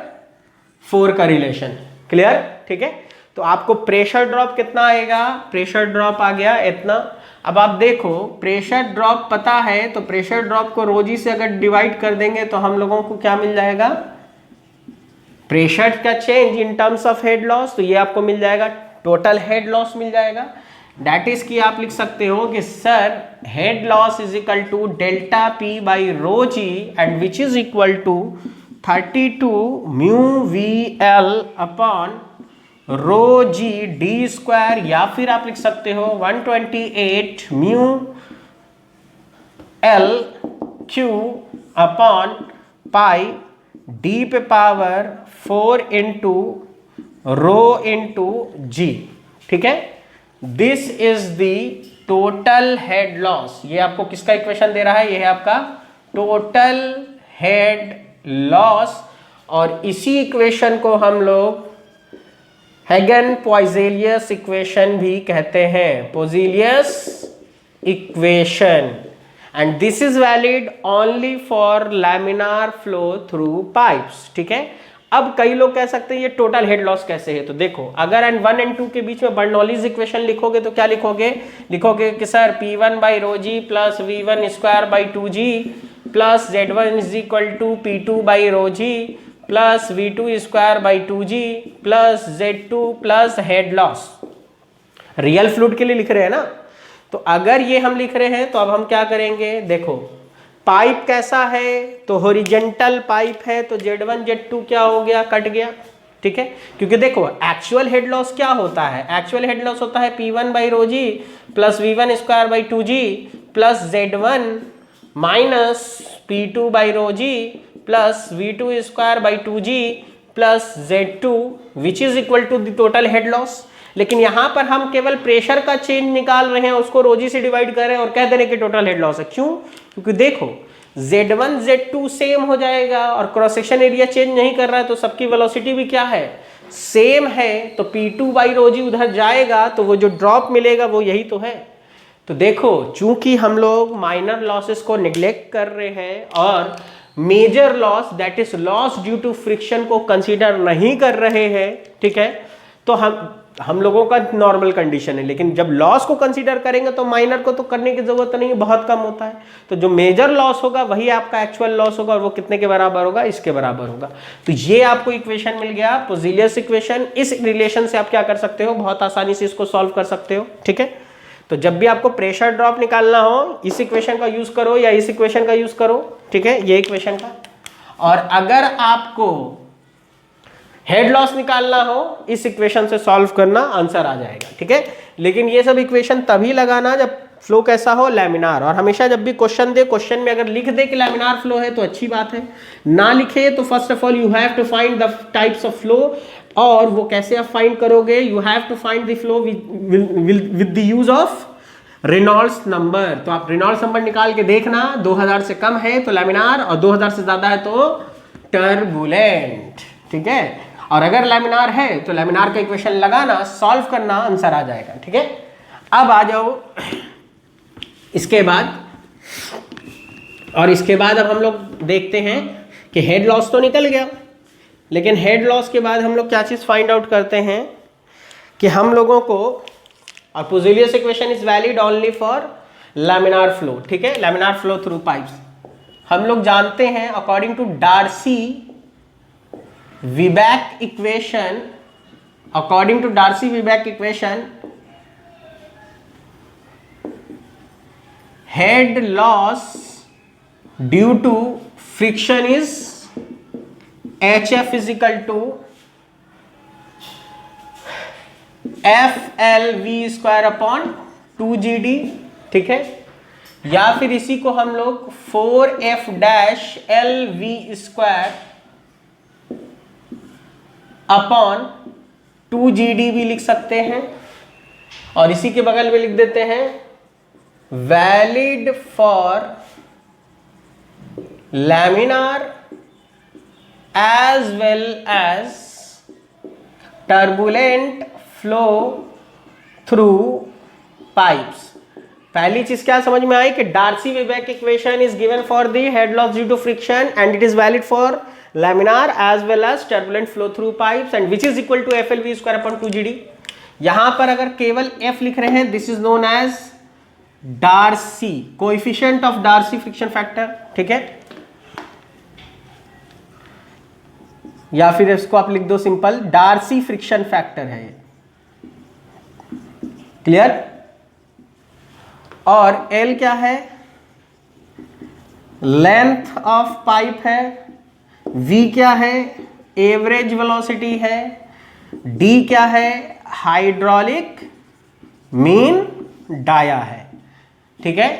4 का रिलेशन। क्लियर, ठीक है। तो आपको प्रेशर ड्रॉप कितना आएगा, प्रेशर ड्रॉप आ गया इतना। अब आप देखो प्रेशर ड्रॉप पता है तो प्रेशर ड्रॉप को रोजी से अगर डिवाइड कर देंगे तो हम लोगों को क्या मिल जाएगा, प्रेशर का change in terms of head loss, तो ये आपको मिल जाएगा टोटल हेड लॉस मिल जाएगा। दैट इज कि आप लिख सकते हो कि sir head loss is equal to delta P by rho g and which is equal to 32 mu V L upon rho g D square, या फिर आप लिख सकते हो 128 mu L Q upon pi D पे power 4 into rho into g, ठीक है। This is the total head loss. ये आपको किसका इक्वेशन दे रहा है, ये है आपका टोटल हेड लॉस, और इसी इक्वेशन को हम लोग हेगन-पॉइज़ेलियस इक्वेशन भी कहते हैं, Poiseuille's equation, and this is valid only for laminar flow through pipes, ठीक है। अब कई लोग कह सकते हैं ये टोटल हेड लॉस कैसे है, तो देखो अगर एंड 1 एंड 2 के बीच में बर्नौलीज इक्वेशन लिखोगे तो क्या लिखोगे, लिखोगे कि sir P1 by rho g plus V1 square by 2G plus Z1 is equal to P2 by rho g plus V2 square by 2G plus Z2 plus head loss. Real fluid के लिए लिख रहे हैं ना, तो अगर ये हम लिख रहे हैं तो अब हम क्या करेंगे, देखो पाइप कैसा है तो हॉरिजॉन्टल पाइप है तो Z1 Z2 क्या हो गया, कट गया, ठीक है। क्योंकि देखो एक्चुअल हेड लॉस क्या होता है, एक्चुअल हेड लॉस होता है P1 by rho g plus V1 square by 2G plus Z1 minus P2 by rho g plus V2 square by 2G plus Z2 which is equal to the total head loss. लेकिन यहां पर हम केवल pressure का change निकाल रहे हैं, उसको रोजी से डिवाइड कर रहे हैं और कह दे रहे कि टोटल हेड लॉस है। क्यों, क्योंकि देखो Z1 Z2 सेम हो जाएगा और क्रॉस सेक्शन एरिया चेंज नहीं कर रहा है तो सबकी वेलोसिटी भी क्या है, सेम है, तो P2 बाई रो जी उधर जाएगा तो वो जो ड्रॉप मिलेगा वो यही तो है। तो देखो चूंकि हम लोग माइनर लॉसेस को निग्लेक्ट कर रहे हैं और major loss that is loss due to friction को कंसीडर नहीं कर रहे हैं, ठीक है, तो हम लोगों का नॉर्मल कंडीशन है। लेकिन जब लॉस को कंसीडर करेंगे तो माइनर को तो करने की जरूरत नहीं है, बहुत कम होता है। तो जो मेजर लॉस होगा वही आपका एक्चुअल लॉस होगा और वो कितने के बराबर होगा, इसके बराबर होगा। तो ये आपको इक्वेशन मिल गया, पोज़ेलियस इक्वेशन। इस रिलेशन से आप क्या कर सकते हो, बहुत आसानी से इसको सॉल्व कर सकते हो, ठीक है। तो जब भी आपको प्रेशर ड्रॉप निकालना हो इस इक्वेशन का यूज करो या इस इक्वेशन का यूज करो, ठीक है, ये इक्वेशन का। और अगर आपको हेड लॉस निकालना हो इस इक्वेशन से सॉल्व करना, आंसर आ जाएगा, ठीक है। लेकिन ये सब इक्वेशन तभी लगाना जब फ्लो कैसा हो, लैमिनार। और हमेशा जब भी क्वेश्चन दे, क्वेश्चन में अगर लिख दे कि लैमिनार फ्लो है तो अच्छी बात है, ना लिखे तो first of all you have to find the types of flow. और वो कैसे आप फाइंड करोगे, you have to find the flow with the use of Reynolds number, तो आप रेनॉल्ड्स नंबर निकाल के देखना, 2000 से कम है तो लैमिनार और 2000 से ज्यादा है तो टर्बुलेंट, ठीक है। और अगर लैमिनार है तो लैमिनार का इक्वेशन लगाना, सॉल्व करना, आंसर आ जाएगा, ठीक है। अब आ जाओ इसके बाद, और इसके बाद अब हम लोग देखते हैं कि हेड लॉस तो निकल गया, लेकिन हेड लॉस के बाद हम लोग क्या चीज फाइंड आउट करते हैं कि हम लोगों को, और Poiseuille equation is valid only for laminar flow, ठीक है, लैमिनार फ्लो थ्रू पाइप्स। हम लोग जानते हैं अकॉर्डिंग टू डार्सी वीबैक इक्वेशन, अकॉर्डिंग टू डार्सी वीबैक equation, head loss due to friction is HF is equal to FLV square upon 2GD, ठीक है। या फिर इसी को हम लोग 4F dash LV square upon 2GD भी लिख सकते हैं, और इसी के बगल में लिख देते हैं valid for laminar as well as turbulent flow through pipes। पहली चीज क्या समझ में आई कि डार्सी वीबैक equation is given for the head loss due to friction and it is valid for laminar as well as turbulent flow through pipes and which is equal to FLV square upon 2GD। यहां पर अगर केवल F लिख रहे हैं, this is known as Darcy coefficient of Darcy friction factor, ठीक है। या फिर इसको आप लिख दो सिंपल, डार्सी फ्रिक्शन फैक्टर है, क्लियर। और L क्या है, लेंथ ऑफ पाइप है, V क्या है, एवरेज वेलोसिटी है, D क्या है, हाइड्रोलिक मीन डाया है, ठीक है।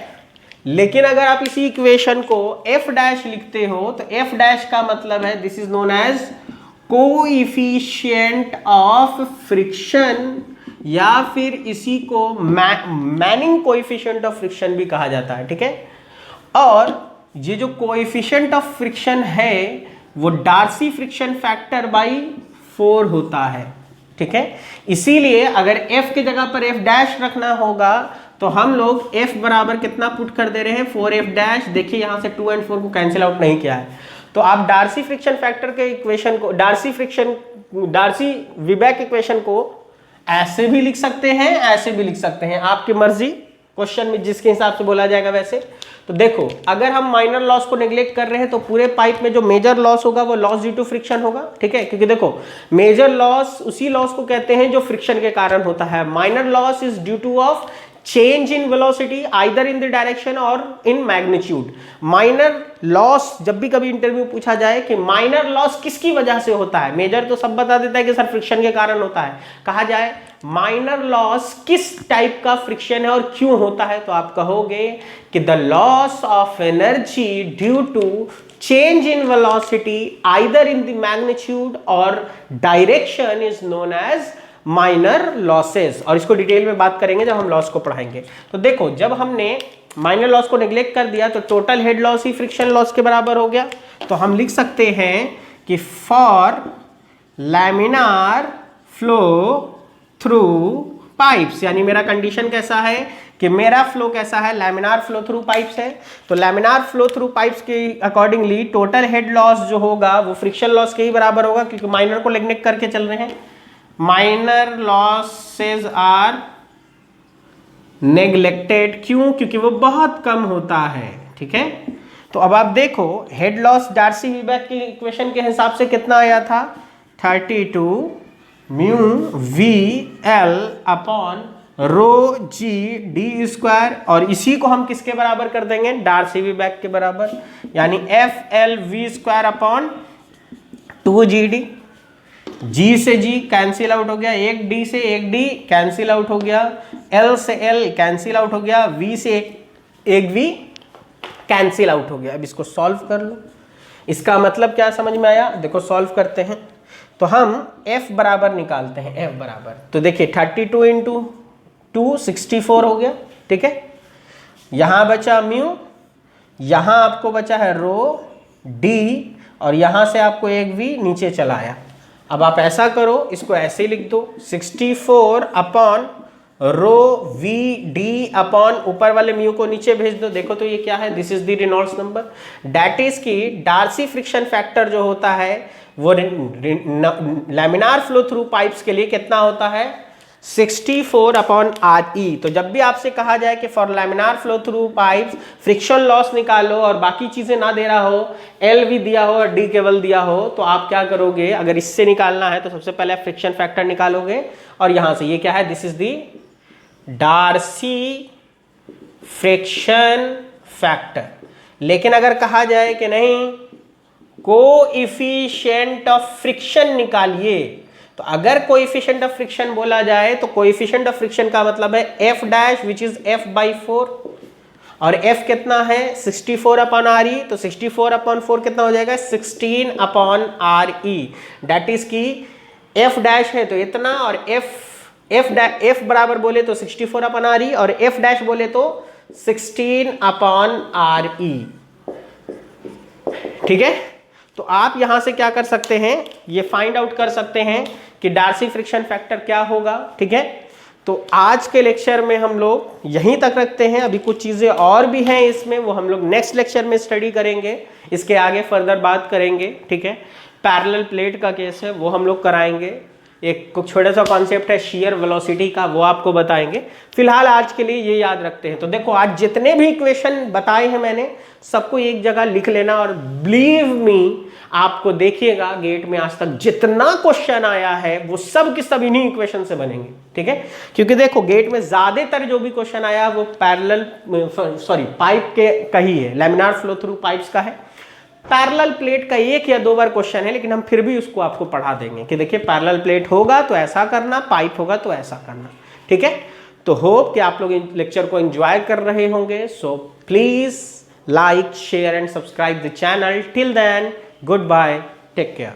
लेकिन अगर आप इसी इक्वेशन को F डैश लिखते हो तो F डैश का मतलब है this is known as coefficient of friction, या फिर इसी को मैनिंग कोएफिशिएंट ऑफ फ्रिक्शन भी कहा जाता है, ठीक है। और ये जो कोएफिशिएंट ऑफ फ्रिक्शन है वो डार्सी फ्रिक्शन फैक्टर बाई 4 होता है, ठीक है। इसीलिए अगर F की जगह पर F डैश रखना होगा तो हम लोग F बराबर कितना पुट कर दे रहे हैं, 4F डैश। देखिए यहां से 2 और 4 को कैंसिल आउट नहीं किया है, तो आप डार्सी फ्रिक्शन फैक्टर के इक्वेशन को, डार्सी वीबैक इक्वेशन को ऐसे भी लिख सकते हैं, ऐसे भी लिख सकते हैं, आपकी मर्जी, क्वेश्चन में जिसके हिसाब से बोला जाएगा वैसे। तो देखो अगर हम माइनर लॉस को नेग्लेक्ट कर रहे हैं तो पूरे पाइप में जो मेजर लॉस होगा वो लॉस ड्यू टू फ्रिक्शन होगा, ठीक है। क्योंकि देखो मेजर लॉस उसी लॉस को कहते हैं जो फ्रिक्शन के कारण होता है, minor loss is due two of change in velocity either in the direction or in magnitude। Minor loss जब भी कभी इंटरव्यू पूछा जाए कि माइनर लॉस किसकी वजह से होता है, मेजर तो सब बता देता है कि सर फ्रिक्शन के कारण होता है, कहा जाए माइनर लॉस किस टाइप का फ्रिक्शन है और क्यों होता है, तो आप कहोगे कि the loss of energy due to change in velocity either in the magnitude or direction is known as minor losses. और इसको डिटेल में बात करेंगे जब हम लॉस को पढ़ाएंगे। तो देखो जब हमने माइनर लॉस को नेग्लेक्ट कर दिया तो टोटल हेड लॉस ही फ्रिक्शन लॉस के बराबर हो गया। तो हम लिख सकते हैं कि for laminar flow through pipes, यानी मेरा कंडीशन कैसा है कि मेरा फ्लो कैसा है, लैमिनार फ्लो थ्रू पाइप्स है। तो लैमिनार फ्लो थ्रू पाइप्स के अकॉर्डिंगली टोटल हेड लॉस जो होगा वो फ्रिक्शन लॉस के ही बराबर होगा, क्योंकि माइनर को नेग्लेक्ट करके चल रहे हैं। माइनर लॉसेज आर नेग्लेक्टेड, क्यों, क्योंकि वो बहुत कम होता है, ठीक है। तो अब आप देखो हेड लॉस डार्सी वीबैक की इक्वेशन के हिसाब से कितना आया था, 32 mu V L upon rho g D square, और इसी को हम किसके बराबर कर देंगे, डार्सी वीबैक के बराबर, यानी F L V square upon 2GD। G से G कैंसिल आउट हो गया, एक D से एक D कैंसिल आउट हो गया, L से L कैंसिल आउट हो गया, V से एक V कैंसिल आउट हो गया। अब इसको सॉल्व कर लो, इसका मतलब क्या समझ में आया, देखो सॉल्व करते हैं तो हम F बराबर निकालते हैं, F बराबर, तो देखिए 32 इंटू 2 64 हो गया, ठीक है। यहां बचा म्यू, यहां आपको बचा है रो डी, और यहां से आपको एक वी नीचे चला आया। अब आप ऐसा करो, इसको ऐसे ही लिख दो, 64 upon rho V D upon ऊपर वाले म्यू को नीचे भेज दो। देखो तो ये क्या है, this is the Reynolds number, that is की डार्सी फ्रिक्शन फैक्टर जो होता है वो लैमिनार फ्लो थ्रू पाइप्स के लिए कितना होता है, 64 अपॉन आर ई। तो जब भी आपसे कहा जाए कि for laminar flow through pipes friction loss निकालो और बाकी चीजें ना दे रहा हो, एल भी दिया हो और डी केवल दिया हो, तो आप क्या करोगे, अगर इससे निकालना है तो सबसे पहले आप फ्रिक्शन फैक्टर निकालोगे, और यहां से ये क्या है, this is the Darcy friction factor. लेकिन अगर कहा जाए कि नहीं कोएफिशिएंट ऑफ फ्रिक्शन निकालिए, तो अगर कोएफिशिएंट ऑफ फ्रिक्शन बोला जाए तो कोएफिशिएंट ऑफ फ्रिक्शन का मतलब है F dash which is F by 4, और एफ कितना है 64 अपॉन आर ई, तो 64 अपॉन 4 कितना हो जाएगा 16 upon R E, that is की एफ डैश है तो इतना, और एफ बराबर बोले तो 64 अपॉन आर ई, और एफ डैश बोले तो 16 अपॉन आर ई। ठीक है, तो आप यहां से क्या कर सकते हैं, ये फाइंड आउट कर सकते हैं कि डार्सी फ्रिक्शन फैक्टर क्या होगा। ठीक है, तो आज के लेक्चर में हम लोग यहीं तक रखते हैं। अभी कुछ चीजें और भी हैं इसमें, वो हम लोग नेक्स्ट लेक्चर में स्टडी करेंगे, इसके आगे फर्दर बात करेंगे। ठीक है, पैरेलल प्लेट का केस है वो हम लोग कराएंगे, एक छोटा सा कॉन्सेप्ट है शेयर वेलोसिटी का, वो आपको बताएंगे। फिलहाल आज के लिए ये याद रखते हैं। तो देखो आज जितने भी इक्वेशन बताए हैं मैंने, सबको एक जगह लिख लेना, और बिलीव मी आपको देखिएगा गेट में आज तक जितना क्वेश्चन आया है वो सब के सब इन्हीं इक्वेशन से बनेंगे। ठीक है, क्योंकि देखो गेट में ज्यादातर जो भी क्वेश्चन आया वो पाइप के का ही है, लैमिनार फ्लो थ्रू पाइप्स का है। पैरेलल प्लेट का 1 या 2 बार क्वेश्चन है, लेकिन हम फिर भी उसको आपको पढ़ा देंगे कि देखिए पैरेलल प्लेट होगा तो ऐसा करना, पाइप होगा तो ऐसा करना। ठीक है, तो होप कि आप लोग इन लेक्चर को एंजॉय कर रहे होंगे। So please like, share and subscribe the channel. Till then, goodbye, take care.